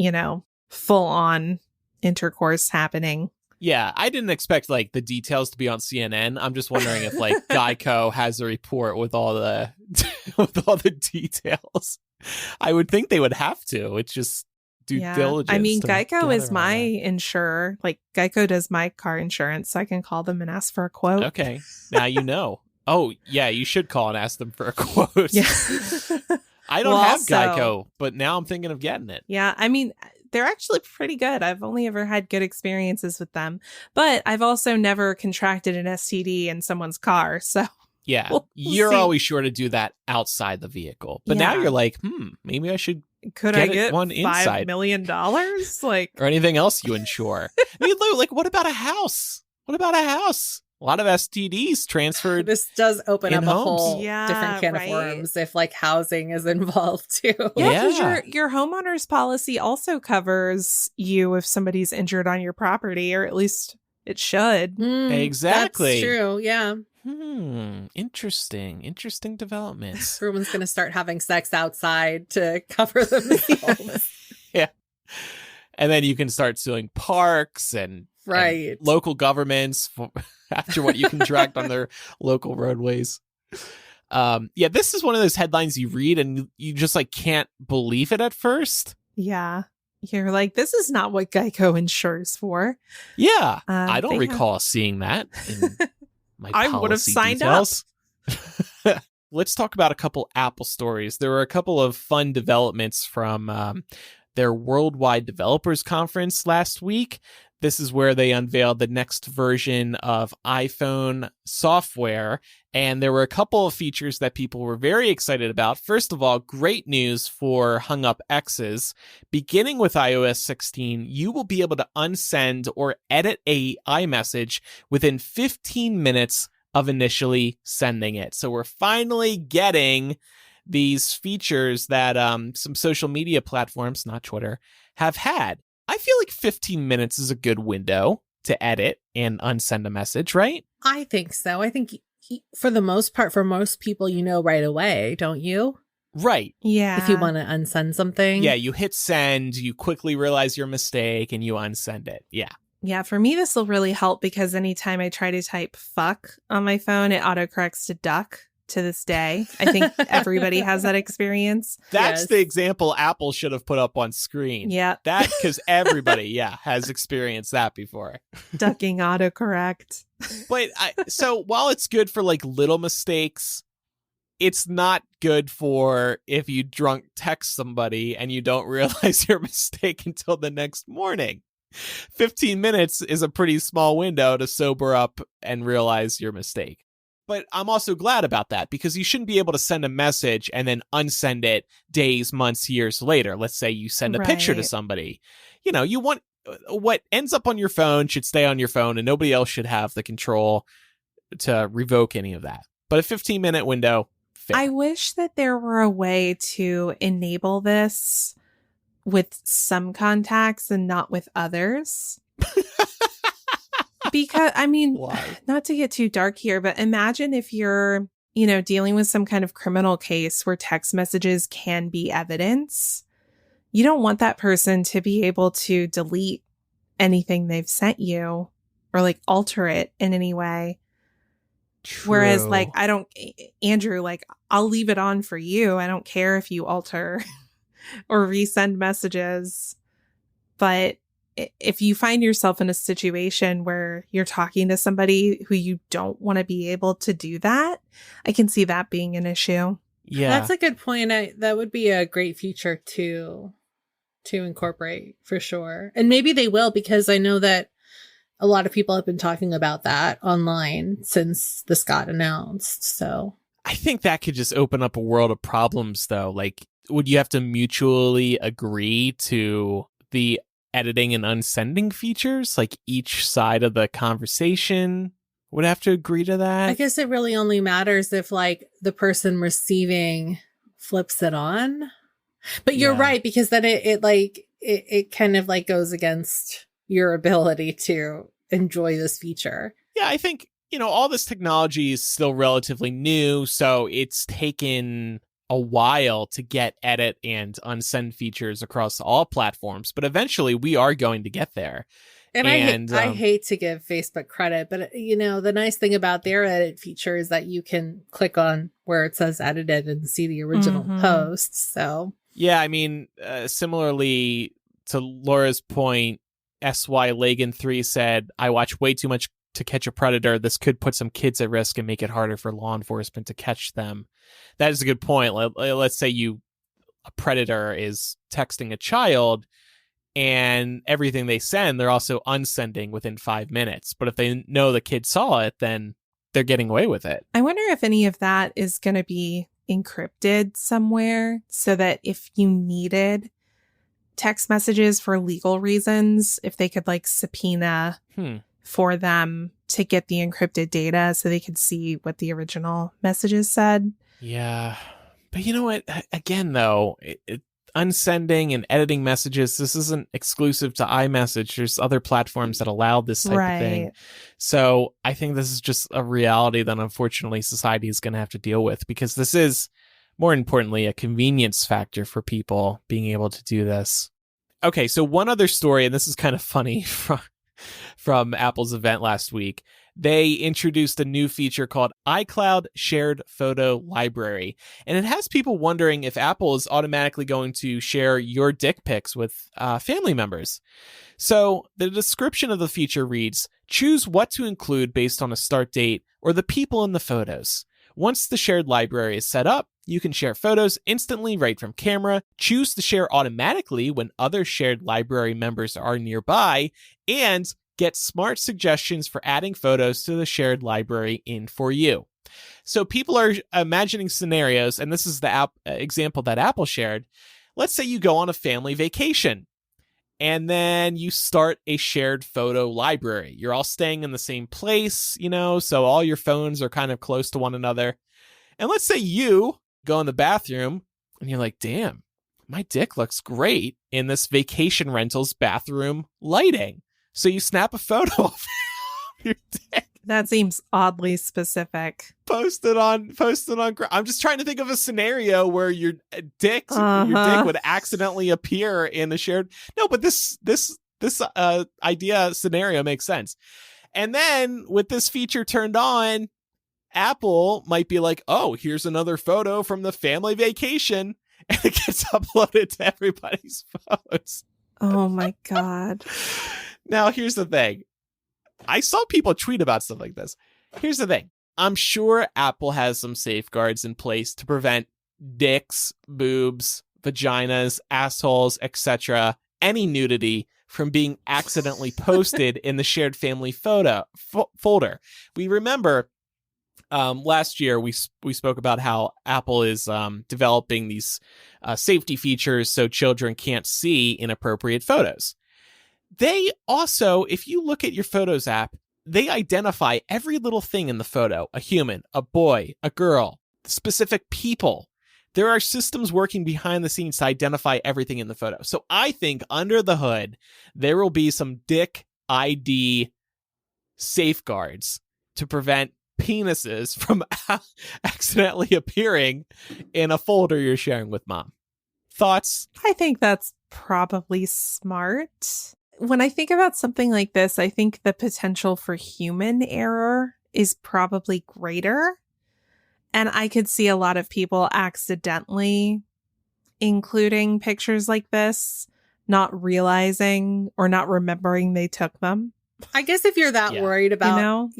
full on intercourse happening. Yeah, I didn't expect like the details to be on CNN. I'm just wondering if like Geico has a report with all the details. I would think they would have to. It's just due diligence. I mean, Geico is my insurer. Like Geico does my car insurance, so I can call them and ask for a quote. Okay, now you know. Oh, yeah, you should call and ask them for a quote. Yeah. I don't have Geico, but now I'm thinking of getting it. Yeah, I mean, they're actually pretty good. I've only ever had good experiences with them, but I've also never contracted an STD in someone's car. So yeah, we'll you're see. always sure to do that outside the vehicle. But now you're like, maybe I should I get one inside $5 million? Like, or anything else you insure. I mean, Lou, like, what about a house? What about a house? A lot of STDs transferred. This does open up a homes. whole different can of worms if like housing is involved too. Yeah, because your homeowner's policy also covers you if somebody's injured on your property, or at least it should. Exactly. That's true. Yeah. Interesting developments. Everyone's going to start having sex outside to cover themselves. Yeah. And then you can start suing parks and local governments after what you contract on their local roadways. This is one of those headlines you read and you just like can't believe it at first. Yeah. You're like, this is not what Geico insures for. Yeah. I don't recall seeing that in my policy I would have signed details. Up. Let's talk about a couple Apple stories. There were a couple of fun developments from their Worldwide Developers Conference last week. This is where they unveiled the next version of iPhone software, and there were a couple of features that people were very excited about. First of all, great news for hung-up exes. Beginning with iOS 16, you will be able to unsend or edit a iMessage within 15 minutes of initially sending it. So we're finally getting these features that some social media platforms, not Twitter, have had. I feel like 15 minutes is a good window to edit and unsend a message, right? I think so. I think for the most part, for most people, right away, don't you? Right. Yeah. If you want to unsend something. Yeah, you hit send, you quickly realize your mistake, and you unsend it. Yeah. Yeah, for me, this will really help because anytime I try to type fuck on my phone, it autocorrects to duck to this day. I think everybody has that experience. That's the example Apple should have put up on screen. Yeah. That, because everybody, has experienced that before. Ducking autocorrect. But so while it's good for like little mistakes, it's not good for if you drunk text somebody and you don't realize your mistake until the next morning. 15 minutes is a pretty small window to sober up and realize your mistake. But I'm also glad about that because you shouldn't be able to send a message and then unsend it days, months, years later. Let's say you send a picture to somebody. You want what ends up on your phone should stay on your phone and nobody else should have the control to revoke any of that. But a 15-minute window, fair. I wish that there were a way to enable this with some contacts and not with others. Because, Why? not to get too dark here, but imagine if you're, dealing with some kind of criminal case where text messages can be evidence. You don't want that person to be able to delete anything they've sent you or like alter it in any way. True. Whereas Andrew, I'll leave it on for you. I don't care if you alter or resend messages. But if you find yourself in a situation where you're talking to somebody who you don't want to be able to do that, I can see that being an issue. Yeah. That's a good point. That would be a great feature to incorporate for sure. And maybe they will, because I know that a lot of people have been talking about that online since this got announced. So I think that could just open up a world of problems, though. Like, would you have to mutually agree to the editing and unsending features? Like, each side of the conversation would have to agree to that? I guess it really only matters if the person receiving flips it on. But you're right, because then it kind of goes against your ability to enjoy this feature. Yeah, I think, all this technology is still relatively new, so it's taken a while to get edit and unsend features across all platforms, but eventually we are going to get there. And I hate to give Facebook credit, but the nice thing about their edit feature is that you can click on where it says edited and see the original post. So yeah, similarly to Laura's point, SY Lagan 3 said, I watch way too much To Catch a Predator. This could put some kids at risk and make it harder for law enforcement to catch them. That is a good point. Let's say a predator is texting a child and everything they send, they're also unsending within 5 minutes. But if they know the kid saw it, then they're getting away with it. I wonder if any of that is going to be encrypted somewhere so that if you needed text messages for legal reasons, if they could subpoena for them to get the encrypted data so they could see what the original messages said. Yeah. But you know what? Again, though, unsending and editing messages, this isn't exclusive to iMessage. There's other platforms that allow this type of thing. So I think this is just a reality that unfortunately society is going to have to deal with, because this is, more importantly, a convenience factor for people being able to do this. Okay, so one other story, and this is kind of funny from Apple's event last week. They introduced a new feature called iCloud Shared Photo Library. And it has people wondering if Apple is automatically going to share your dick pics with family members. So the description of the feature reads, choose what to include based on a start date or the people in the photos. Once the shared library is set up, you can share photos instantly right from camera, choose to share automatically when other shared library members are nearby, and get smart suggestions for adding photos to the shared library in for you. So people are imagining scenarios, and this is the example that Apple shared. Let's say you go on a family vacation, And then you start a shared photo library. You're all staying in the same place, so all your phones are kind of close to one another. And let's say you go in the bathroom and you're like, damn, my dick looks great in this vacation rental's bathroom lighting. So you snap a photo of your dick. That seems oddly specific. Post it on. I'm just trying to think of a scenario where your dick would accidentally appear in a shared. No, but this idea scenario makes sense. And then with this feature turned on, Apple might be like, oh, here's another photo from the family vacation, and it gets uploaded to everybody's phones. Oh my God. Now, here's the thing. I saw people tweet about stuff like this. Here's the thing. I'm sure Apple has some safeguards in place to prevent dicks, boobs, vaginas, assholes, etc., any nudity from being accidentally posted in the shared family photo folder. We remember last year we spoke about how Apple is developing these safety features so children can't see inappropriate photos. They also, if you look at your Photos app, they identify every little thing in the photo, a human, a boy, a girl, specific people. There are systems working behind the scenes to identify everything in the photo. So I think under the hood, there will be some dick ID safeguards to prevent penises from accidentally appearing in a folder you're sharing with mom. Thoughts? I think that's probably smart. When I think about something like this, I think the potential for human error is probably greater. And I could see a lot of people accidentally including pictures like this, not realizing or not remembering they took them. I guess if you're that worried about,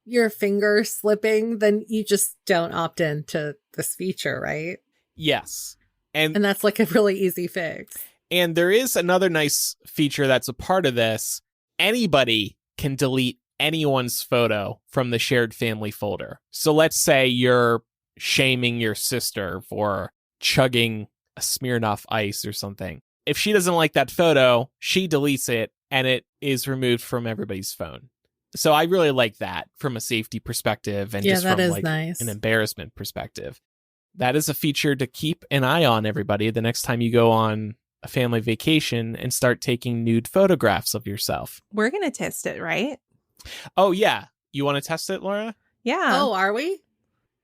your finger slipping, then you just don't opt into this feature, right? Yes. And that's like a really easy fix. And there is another nice feature that's a part of this. Anybody can delete anyone's photo from the shared family folder. So let's say you're shaming your sister for chugging a Smirnoff Ice or something. If she doesn't like that photo, she deletes it and it is removed from everybody's phone. So I really like that from a safety perspective and just from like nice. An embarrassment perspective. That is a feature to keep an eye on, everybody, the next time you go on a family vacation and start taking nude photographs of yourself. We're going to test it, right? Oh, yeah. You want to test it, Laura? Yeah. Oh, are we?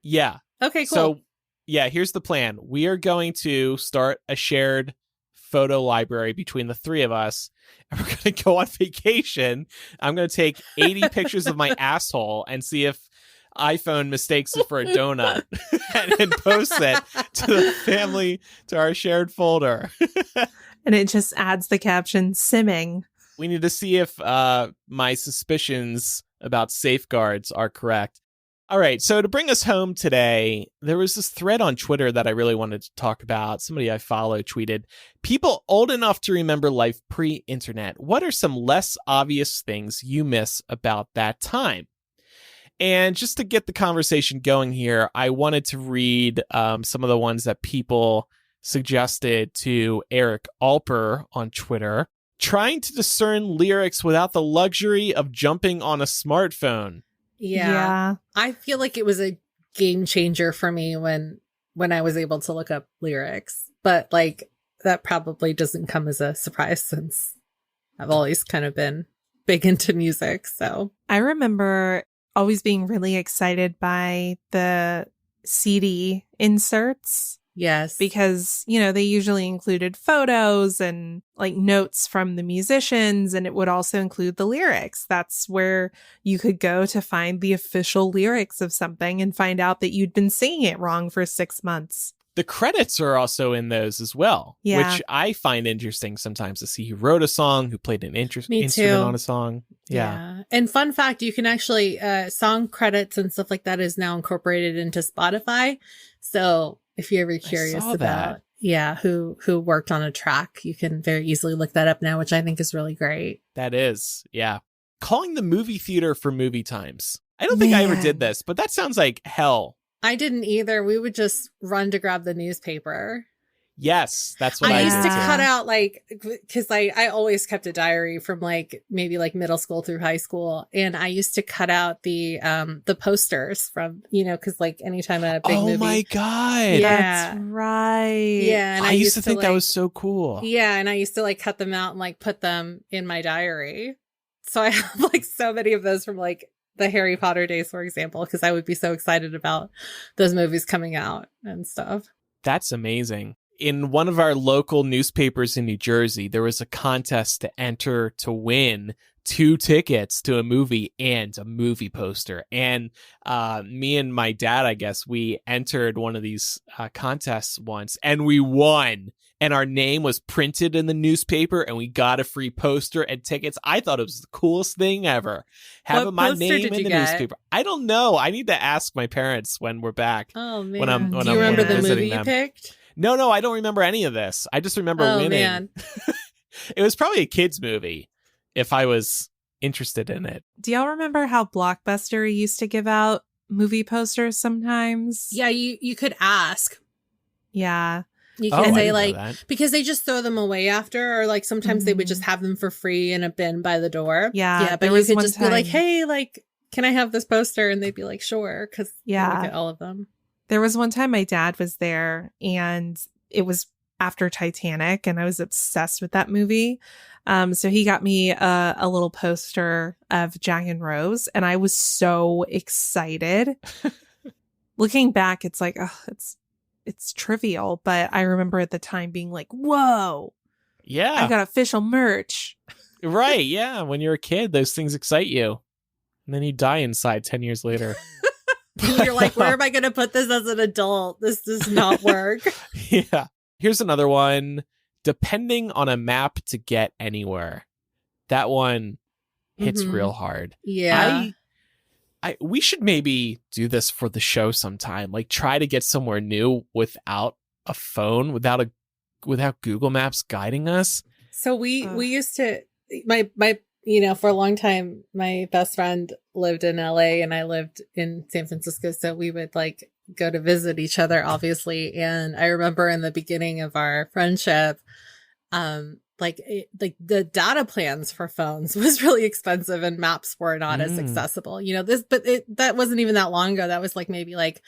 Yeah. Okay, cool. So, yeah, here's the plan. We are going to start a shared photo library between the three of us, and we're going to go on vacation. I'm going to take 80 pictures of my asshole and see if iPhone mistakes it for a donut and post it to the family, to our shared folder. And it just adds the caption, simming. We need to see if my suspicions about safeguards are correct. All right, so to bring us home today, there was this thread on Twitter that I really wanted to talk about. Somebody I follow tweeted, people old enough to remember life pre-internet, what are some less obvious things you miss about that time? And just to get the conversation going here, I wanted to read some of the ones that people suggested to Eric Alper on Twitter. Trying to discern lyrics without the luxury of jumping on a smartphone. Yeah. I feel like it was a game changer for me when I was able to look up lyrics. But like that probably doesn't come as a surprise since I've always kind of been big into music. So I remember always being really excited by the CD inserts. Yes. Because, they usually included photos and like notes from the musicians, and it would also include the lyrics. That's where you could go to find the official lyrics of something and find out that you'd been singing it wrong for 6 months. The credits are also in those as well, which I find interesting sometimes to see who wrote a song, who played an instrument on a song. Yeah. And fun fact, you can actually, song credits and stuff like that is now incorporated into Spotify. So if you're ever curious about who worked on a track, you can very easily look that up now, which I think is really great. That is, yeah. Calling the movie theater for movie times. I don't think I ever did this, but that sounds like hell. I didn't either. We would just run to grab the newspaper. Yes, that's what I I used did to too. cut out like, because I always kept a diary from like maybe like middle school through high school, and I used to cut out the posters from, because like anytime a big Oh movie. my God. Yeah. That's right. Yeah, and I used to think that like, was so cool. yeah, and I used to like cut them out and like put them in my diary. So I have like so many of those from like the Harry Potter days, for example, because I would be so excited about those movies coming out and stuff. That's amazing. In one of our local newspapers in New Jersey, there was a contest to enter to win 2 tickets to a movie and a movie poster. And me and my dad, I guess, we entered one of these contests once and we won. And our name was printed in the newspaper and we got a free poster and tickets. I thought it was the coolest thing ever. Having my poster name did in you the get? newspaper. I don't know. I need to ask my parents when we're back. Oh man, When I'm do you remember the visiting movie you them. picked? No, I don't remember any of this. I just remember Oh winning. man, It was probably a kid's movie if I was interested in it. Do y'all remember how Blockbuster used to give out movie posters sometimes? yeah, you could ask. Yeah. You Oh, can I say didn't know like, that. because they just throw them away after, or like sometimes they would just have them for free in a bin by the door. Yeah, yeah, but there you was could one just be like, time- hey, like, can I have this poster? And they'd be like, sure, because Yeah. would get all of them. There was one time my dad was there and it was after Titanic and I was obsessed with that movie. So he got me a little poster of Jack and Rose and I was so excited. Looking back, it's like, oh, it's trivial, but I remember at the time being like, whoa, Yeah. I got official merch. Right. Yeah. When you're a kid, those things excite you. And then you die inside 10 years later. And you're like, where am I going to put this as an adult? This does not work. Yeah. Here's another one. Depending on a map to get anywhere. That one hits Mhm. real hard. Yeah. We should maybe do this for the show sometime. Like try to get somewhere new without a phone, without Google Maps guiding us. So we used to, my for a long time, my best friend lived in LA and I lived in San Francisco. So we would like go to visit each other, obviously. And I remember in the beginning of our friendship, like the data plans for phones was really expensive and maps were not as accessible, that wasn't even that long ago. That was like maybe like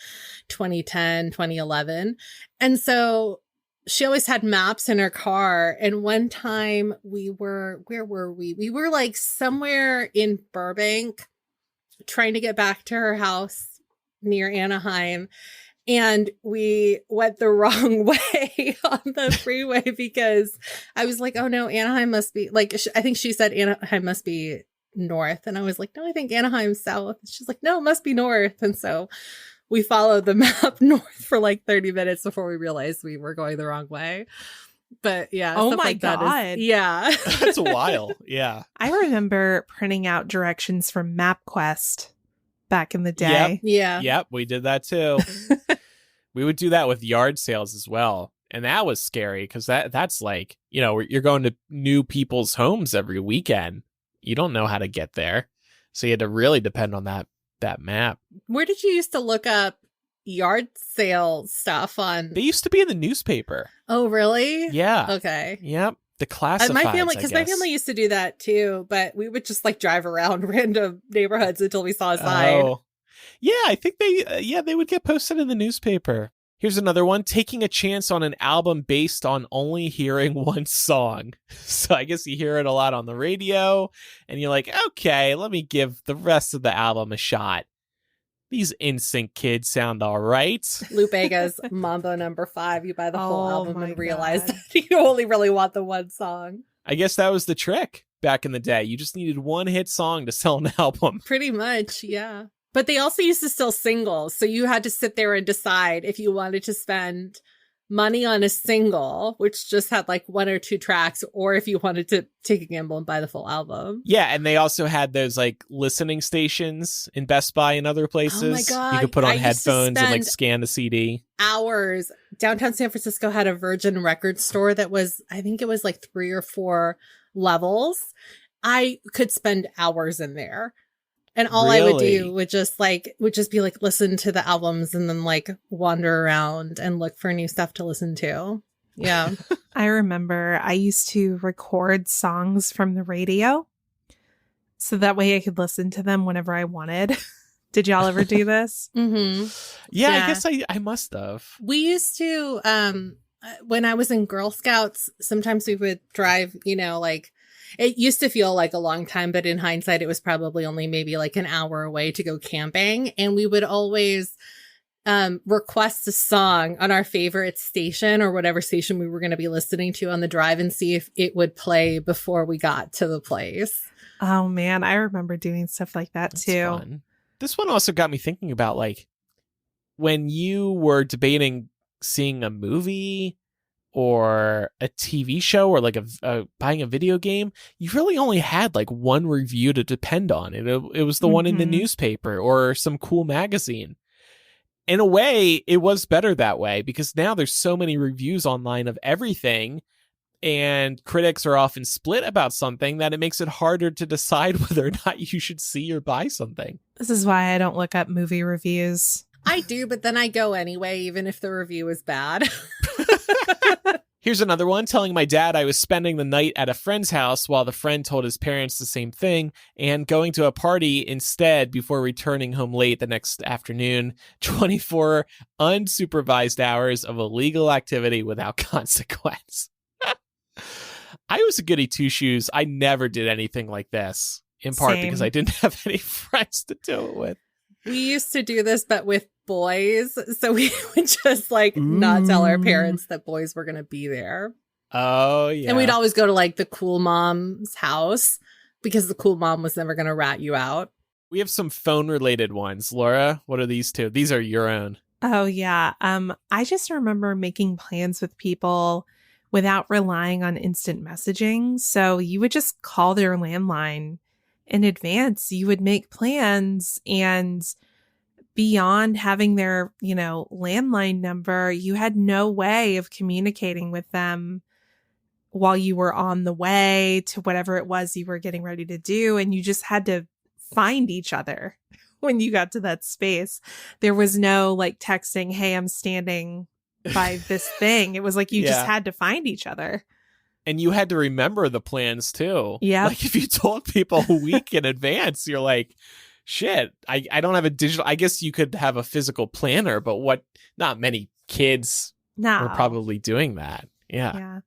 2010, 2011. And so she always had maps in her car. And one time where were we? We were like somewhere in Burbank trying to get back to her house near Anaheim. And we went the wrong way on the freeway because I was like, oh no, Anaheim must be like, I think she said Anaheim must be north. And I was like, no, I think Anaheim's south. She's like, no, it must be north. And so we followed the map north for like 30 minutes before we realized we were going the wrong way. But yeah. Oh stuff my like that God. yeah. That's a while. Yeah. I remember printing out directions from MapQuest back in the day. Yeah. Yep, we did that too. We would do that with yard sales as well. And that was scary because that's like, you're going to new people's homes every weekend. You don't know how to get there. So you had to really depend on that map. Where did you used to look up yard sale stuff on? They used to be in the newspaper. Oh, really? Yeah. Okay. Yep. The classifieds, My family, because my I guess. family used to do that too, but we would just like drive around random neighborhoods until we saw a sign. Oh. Yeah, I think they would get posted in the newspaper. Here's another one, taking a chance on an album based on only hearing one song. So I guess you hear it a lot on the radio and you're like, okay, let me give the rest of the album a shot. These NSYNC kids sound all right. Lou Bega's Mambo Number 5. You buy the whole Oh album my and realize God. that you only really want the one song. I guess that was the trick back in the day. You just needed one hit song to sell an album. Pretty much, yeah. But they also used to sell singles. So you had to sit there and decide if you wanted to spend money on a single, which just had like 1 or 2 tracks, or if you wanted to take a gamble and buy the full album. Yeah, and they also had those like listening stations in Best Buy and other places. Oh my God. You could put on I used to headphones and like spend scan the CD. Hours. Downtown San Francisco had a Virgin record store that was, I think it was like 3 or 4 levels. I could spend hours in there. And all I would Really? do would just be like listen to the albums and then like wander around and look for new stuff to listen to. Yeah. I remember I used to record songs from the radio so that way I could listen to them whenever I wanted. Did y'all ever do this? Mm-hmm. Yeah, I Yeah. guess I must have. We used to, when I was in Girl Scouts, sometimes we would drive, like, it used to feel like a long time, but in hindsight, it was probably only maybe like an hour away to go camping. And we would always request a song on our favorite station or whatever station we were going to be listening to on the drive and see if it would play before we got to the place. Oh man, I remember doing stuff like that That's too. fun. This one also got me thinking about, like, when you were debating seeing a movie or a TV show or like buying a video game, you really only had like one review to depend on. It was the one in the newspaper or some cool magazine. In a way, it was better that way because now there's so many reviews online of everything, and critics are often split about something that it makes it harder to decide whether or not you should see or buy something. This is why I don't look up movie reviews. I do, but then I go anyway, even if the review is bad. Here's another one, telling my dad I was spending the night at a friend's house while the friend told his parents the same thing, and going to a party instead before returning home late the next afternoon. 24 unsupervised hours of illegal activity without consequence. I was a goody two-shoes. I never did anything like this, in part Same. because I didn't have any friends to do it with. We used to do this, but with boys. So we would just like not tell our parents that boys were going to be there. Oh, yeah. And we'd always go to like the cool mom's house because the cool mom was never going to rat you out. We have some phone-related ones. Laura, what are these two? These are your own. Oh yeah. I just remember making plans with people without relying on instant messaging. So you would just call their landline in advance. You would make plans, and beyond having their, landline number, you had no way of communicating with them while you were on the way to whatever it was you were getting ready to do. And you just had to find each other when you got to that space. There was no like texting, hey, I'm standing by this thing. It was like you just had to find each other. And you had to remember the plans too. Yeah. Like if you told people a week in advance, you're like, shit, I don't have a digital. I guess you could have a physical planner, but not many kids are probably doing that. Yeah. Yeah.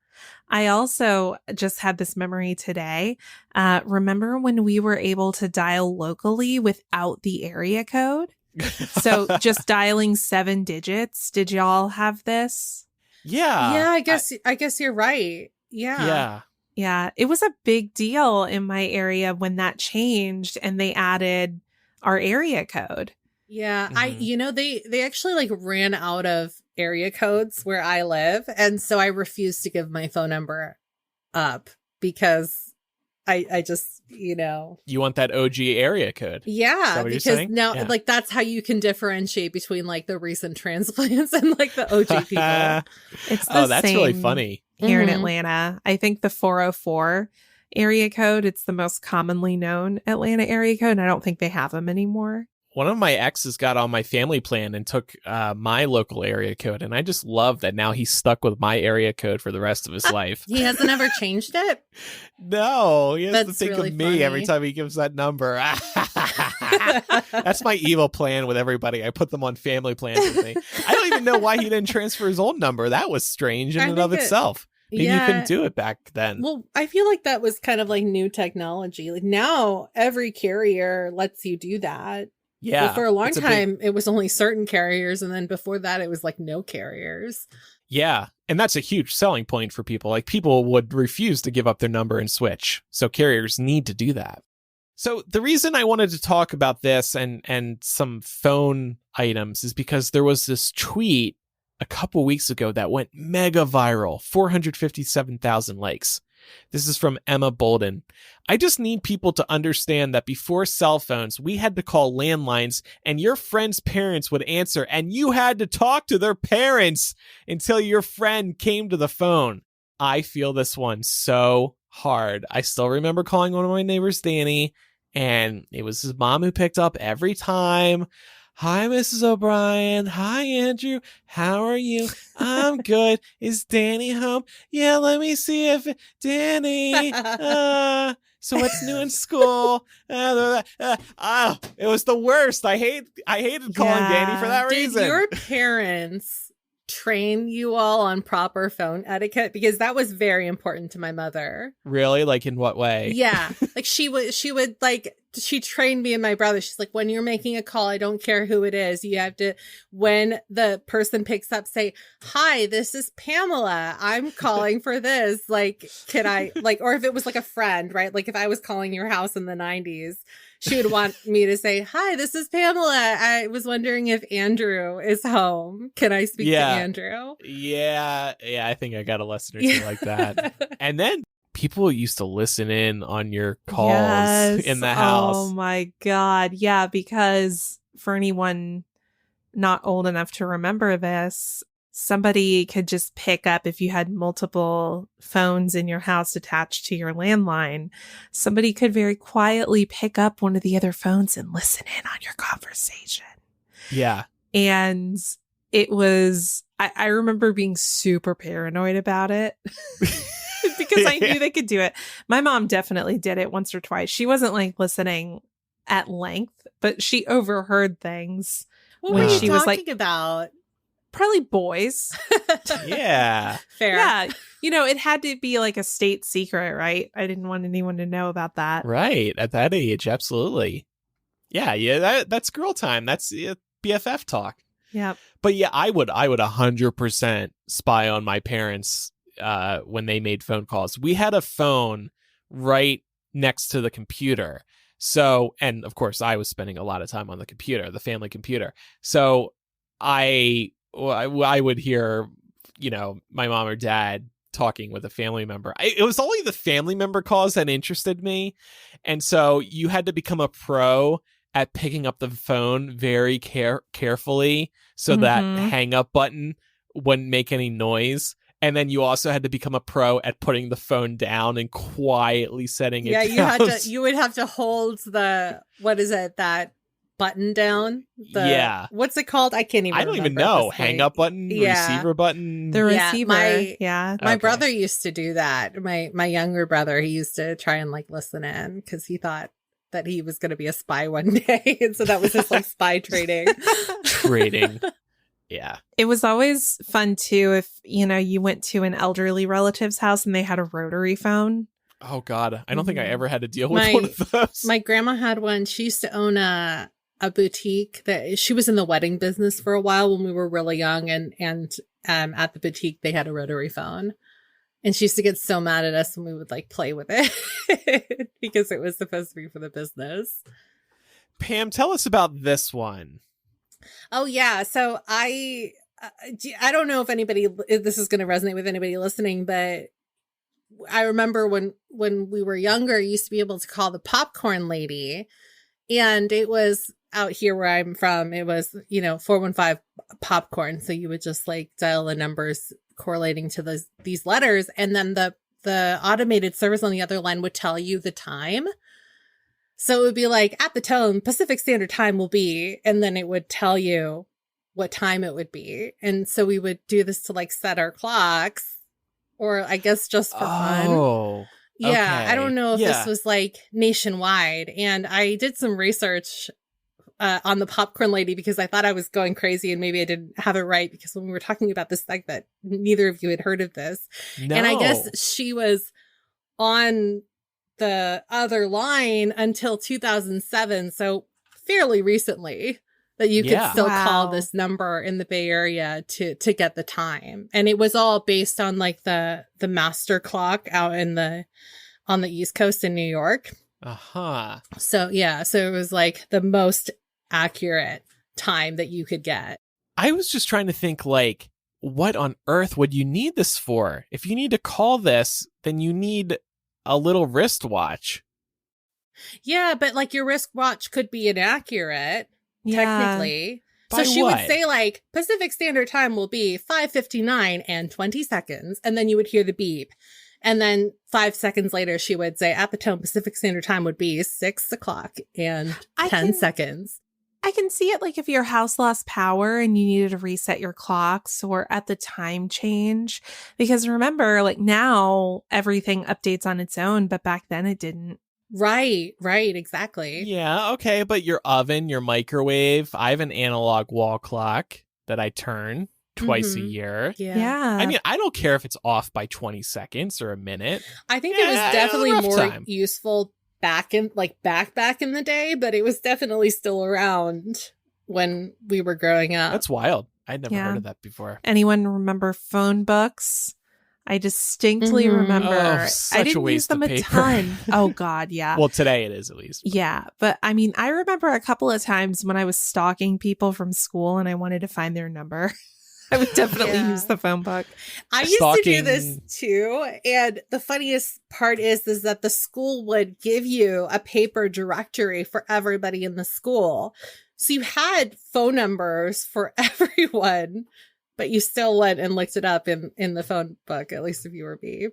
I also just had this memory today. Remember when we were able to dial locally without the area code? So just dialing 7 digits. Did y'all have this? Yeah. Yeah, I guess you're right. Yeah. Yeah. Yeah. It was a big deal in my area when that changed and they added our area code. Yeah. Mhm. They actually like ran out of area codes where I live. And so I refused to give my phone number up because I just, You want that OG area code. Yeah, what you're because saying? now Yeah. like that's how you can differentiate between like the recent transplants and like the OG people. It's the That's really same funny. here in Mhm. Atlanta. I think the 404 area code, it's the most commonly known Atlanta area code. And I don't think they have them anymore. One of my exes got on my family plan and took my local area code. And I just love that now he's stuck with my area code for the rest of his life. He hasn't ever changed it. No, he has to That's think really of me every funny. time he gives that number. That's my evil plan with everybody. I put them on family plans with me. I don't even know why he didn't transfer his old number. That was strange in I and of think itself. Maybe you couldn't do it back then. Well, I feel like that was kind of like new technology. Like now every carrier lets you do that. Yeah. But for a long it's time, it was only certain carriers. And then before that, it was like no carriers. Yeah. And that's a huge selling point for people. Like people would refuse to give up their number and switch. So carriers need to do that. So the reason I wanted to talk about this and some phone items is because there was this tweet a couple weeks ago that went mega viral, 457,000 likes. This is from Emma Bolden. I just need people to understand that before cell phones, we had to call landlines and your friend's parents would answer and you had to talk to their parents until your friend came to the phone. I feel this one so hard. I still remember calling one of my neighbors, Danny, and it was his mom who picked up every time. Hi, Mrs. O'Brien. Hi, Andrew. How are you? I'm good. Is Danny home? Yeah, let me see if Danny. So what's new in school? It was the worst. I hated calling Danny for that reason. Did your parents train you all on proper phone etiquette? Because that was very important to my mother. Really? Like in what way? Yeah. Like she would like, she trained me and my brother. She's like, when you're making a call, I don't care who it is. You have to, when the person picks up, say, hi, this is Pamela. I'm calling for this. Like, can I, like, or if it was like a friend, right? Like if I was calling your house in the 90s, she would want me to say, hi, this is Pamela. I was wondering if Andrew is home. Can I speak to Andrew? Yeah. I think I got a lesson or two like that. And then people used to listen in on your calls in the house. Oh my God. Yeah, because for anyone not old enough to remember this, somebody could just pick up, if you had multiple phones in your house attached to your landline, somebody could very quietly pick up one of the other phones and listen in on your conversation. Yeah. And it was, I remember being super paranoid about it. Because I knew they could do it. My mom definitely did it once or twice. She wasn't like listening at length, but she overheard things. What when were you she was talking like, about? Probably boys. Yeah. Fair. Yeah. You know, it had to be like a state secret, right? I didn't want anyone to know about that. Right. At that age, absolutely. Yeah. That's girl time. That's BFF talk. Yep. But yeah, I would 100% spy on my parents when they made phone calls. We had a phone right next to the computer. So, and of course, I was spending a lot of time on the computer, the family computer. So I would hear, my mom or dad talking with a family member. It was only the family member calls that interested me. And so you had to become a pro at picking up the phone very carefully so that hang up button wouldn't make any noise. And then you also had to become a pro at putting the phone down and quietly setting it down. Yeah, you would have to hold that button down? What's it called? I can't even remember. I don't even know. Hang up button, receiver button. The receiver. My brother used to do that. My younger brother, he used to try and like listen in because he thought that he was going to be a spy one day. And so that was his like spy trading. Yeah. It was always fun too if, you went to an elderly relative's house and they had a rotary phone. Oh God. I don't think I ever had to deal with one of those. My grandma had one. She used to own a boutique that she was in the wedding business for a while when we were really young. And at the boutique, they had a rotary phone. And she used to get so mad at us when we would like play with it because it was supposed to be for the business. Pam, tell us about this one. Oh, yeah. So I don't know if this is going to resonate with anybody listening, but I remember when we were younger, you used to be able to call the popcorn lady. And it was out here where I'm from. It was, 415 popcorn. So you would just like dial the numbers correlating to these letters. And then the automated service on the other line would tell you the time. So it would be like, at the tone, Pacific Standard Time will be, and then it would tell you what time it would be. And so we would do this to like set our clocks, or I guess just for fun. Oh, yeah. okay. I don't know if this was like nationwide. And I did some research on the popcorn lady because I thought I was going crazy and maybe I didn't have it right because when we were talking about this, like that neither of you had heard of this. No. And I guess she was on the other line until 2007, so fairly recently, that you could still call this number in the Bay Area to get the time. And it was all based on like the master clock out on the East Coast in New York. So it was like the most accurate time that you could get. I was just trying to think like, what on earth would you need this for? If you need to call this, then you need a little wristwatch. Yeah, but like your wristwatch could be inaccurate, technically. By so she what? would say like Pacific Standard Time will be 5:59 and 20 seconds. And then you would hear the beep. And then 5 seconds later, she would say at the tone Pacific Standard Time would be 6 o'clock and 10 seconds. I can see it like if your house lost power and you needed to reset your clocks or at the time change. Because remember, like now everything updates on its own, but back then it didn't. Right, exactly. Yeah, okay, but your oven, your microwave, I have an analog wall clock that I turn twice a year. Yeah. I mean, I don't care if it's off by 20 seconds or a minute. I think it was Yeah, definitely rough more time. useful back in back in the day, but it was definitely still around when we were growing up. That's wild. I'd never Yeah. heard of that before. Anyone remember phone books? I distinctly remember. Oh, such I a didn't use waste them of a paper. ton. Oh God, yeah. Well, today it is at least. Yeah, but I mean, I remember a couple of times when I was stalking people from school and I wanted to find their number. I would definitely Yeah. use the phone book. I used to do Stalking- this too, and the funniest part is that the school would give you a paper directory for everybody in the school. So you had phone numbers for everyone, but you still went and looked it up in the phone book, at least if you were me.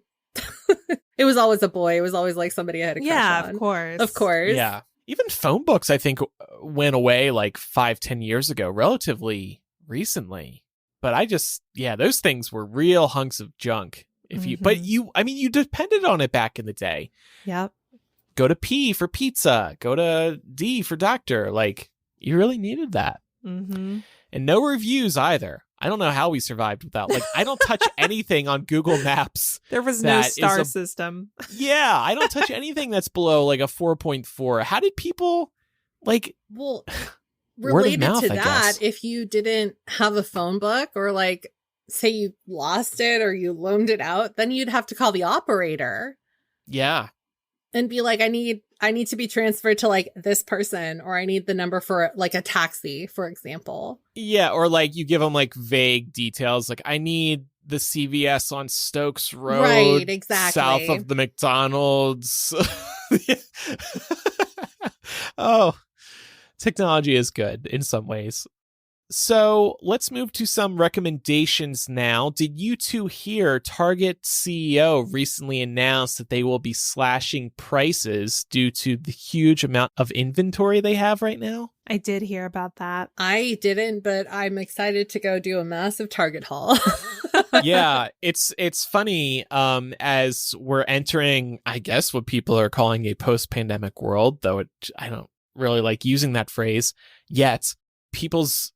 It was always a boy. It was always like somebody I had a crush Yeah, on. of course. Of course. Yeah. Even phone books, I think, went away like 5-10 years ago, relatively recently. But those things were real hunks of junk. But you depended on it back in the day. Yep. Go to P for pizza, go to D for doctor. Like, you really needed that. Mm-hmm. And no reviews either. I don't know how we survived without, like, I don't touch anything on Google Maps. There was no That is star a- system. Yeah, I don't touch anything that's below like a 4.4. How did people, like, Well, Word of related mouth, to I that, guess. if you didn't have a phone book or like say you lost it or you loaned it out, then you'd have to call the operator yeah. and be like, I need to be transferred to like this person, or I need the number for like a taxi, for example. Yeah, or like you give them like vague details, like I need the CVS on Stokes Road, Right, exactly. south of the McDonald's. Oh, technology is good in some ways. So let's move to some recommendations now. Did you two hear Target CEO recently announced that they will be slashing prices due to the huge amount of inventory they have right now? I did hear about that. I didn't, but I'm excited to go do a massive Target haul. Yeah, it's funny as we're entering, I guess, what people are calling a post-pandemic world, though I don't really like using that phrase yet. People's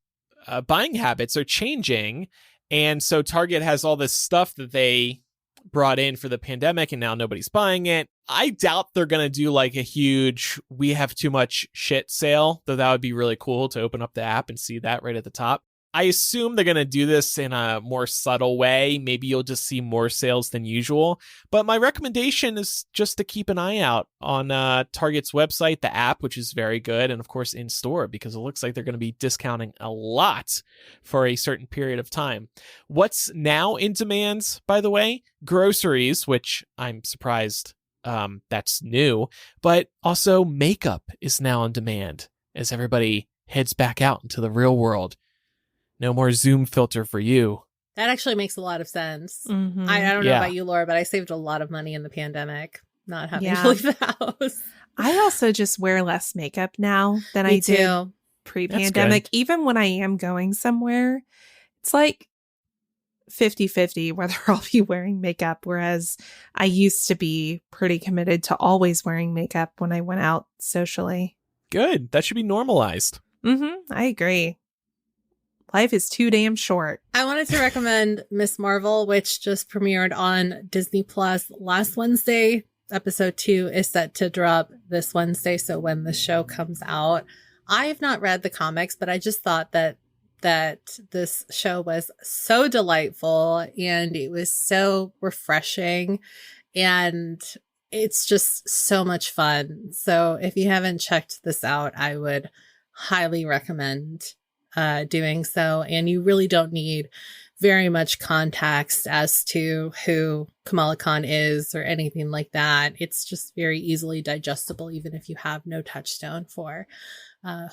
buying habits are changing, and so Target has all this stuff that they brought in for the pandemic, and now nobody's buying it. I doubt they're gonna do like a huge "we have too much shit" sale, though that would be really cool to open up the app and see that right at the top. I assume they're going to do this in a more subtle way. Maybe you'll just see more sales than usual. But my recommendation is just to keep an eye out on Target's website, the app, which is very good, and of course in store, because it looks like they're going to be discounting a lot for a certain period of time. What's now in demand, by the way? Groceries, which I'm surprised that's new, but also makeup is now on demand as everybody heads back out into the real world. No more Zoom filter for you. That actually makes a lot of sense. Mhm. I don't know Yeah. about you, Laura, but I saved a lot of money in the pandemic not having Yeah. to leave the house. I also just wear less makeup now than Me I did too. pre-pandemic. Even when I am going somewhere, it's like 50-50 whether I'll be wearing makeup, whereas I used to be pretty committed to always wearing makeup when I went out socially. Good. That should be normalized. I agree. Life is too damn short. I wanted to recommend Miss Marvel, which just premiered on Disney Plus last Wednesday. Episode 2 is set to drop this Wednesday, so when the show comes out. I have not read the comics, but I just thought that this show was so delightful and it was so refreshing and it's just so much fun. So if you haven't checked this out, I would highly recommend doing so. And you really don't need very much context as to who Kamala Khan is or anything like that. It's just very easily digestible, even if you have no touchstone for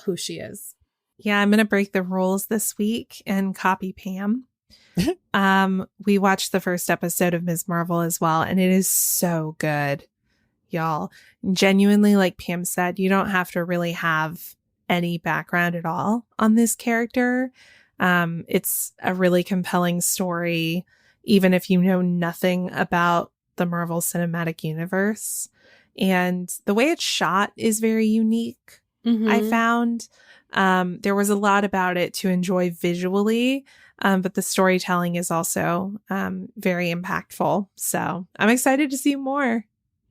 who she is. Yeah, I'm going to break the rules this week and copy Pam. We watched the first episode of Ms. Marvel as well, and it is so good, y'all. Genuinely, like Pam said, you don't have to really have any background at all on this character. It's a really compelling story, even if you know nothing about the Marvel Cinematic Universe. And the way it's shot is very unique, I found. There was a lot about it to enjoy visually, but the storytelling is also very impactful. So I'm excited to see more.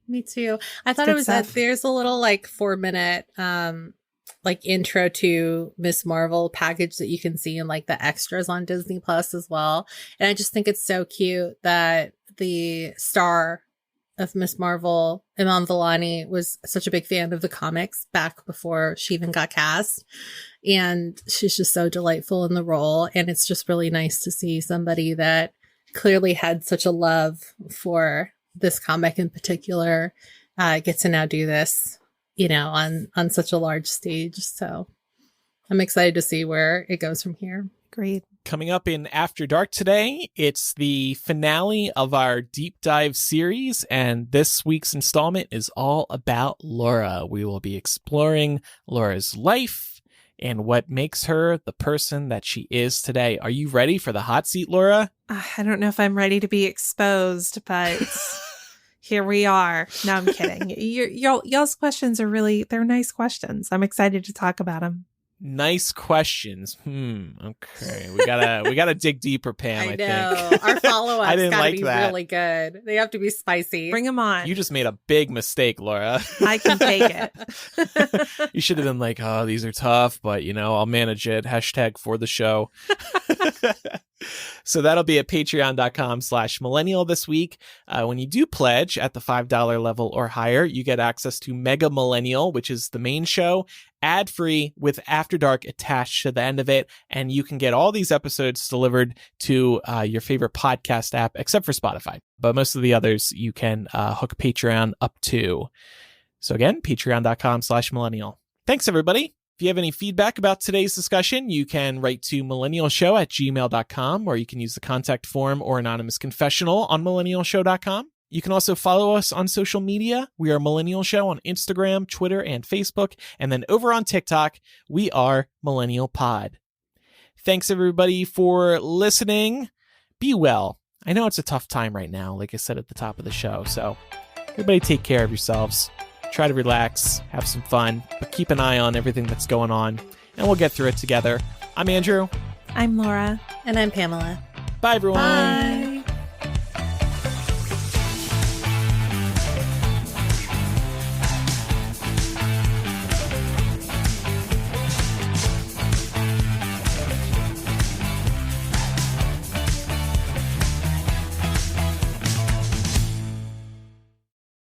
Me too. I thought it was that there's a little like 4-minute intro to Miss Marvel package that you can see in like the extras on Disney Plus as well. And I just think it's so cute that the star of Miss Marvel, Iman Vellani, was such a big fan of the comics back before she even got cast. And she's just so delightful in the role. And it's just really nice to see somebody that clearly had such a love for this comic in particular get to now do this, on such a large stage. So I'm excited to see where it goes from here. Great. Coming up in After Dark today, it's the finale of our deep dive series, and this week's installment is all about Laura. We will be exploring Laura's life and what makes her the person that she is today. Are you ready for the hot seat, Laura? I don't know if I'm ready to be exposed, but here we are. No, I'm kidding. Y'all's questions are they're nice questions. I'm excited to talk about them. Nice questions. Okay. We gotta dig deeper, Pam. I know. think Our follow-ups I didn't gotta like be that. really good. They have to be spicy. Bring them on. You just made a big mistake, Laura. I can take it. You should have been like, oh, these are tough, but I'll manage it. # for the show. So that'll be at patreon.com/millennial this week. When you do pledge at the $5 level or higher, you get access to Mega Millennial, which is the main show, ad-free with After Dark attached to the end of it. And you can get all these episodes delivered to your favorite podcast app, except for Spotify. But most of the others you can hook Patreon up to. So again, patreon.com/millennial. Thanks, everybody. If you have any feedback about today's discussion, you can write to millennialshow@gmail.com, or you can use the contact form or anonymous confessional on millennialshow.com. You can also follow us on social media. We are Millennial Show on Instagram, Twitter, and Facebook. And then over on TikTok, we are Millennial Pod. Thanks, everybody, for listening. Be well. I know it's a tough time right now, like I said at the top of the show. So everybody take care of yourselves. Try to relax, have some fun, but keep an eye on everything that's going on, and we'll get through it together. I'm Andrew. I'm Laura. And I'm Pamela. Bye, everyone. Bye.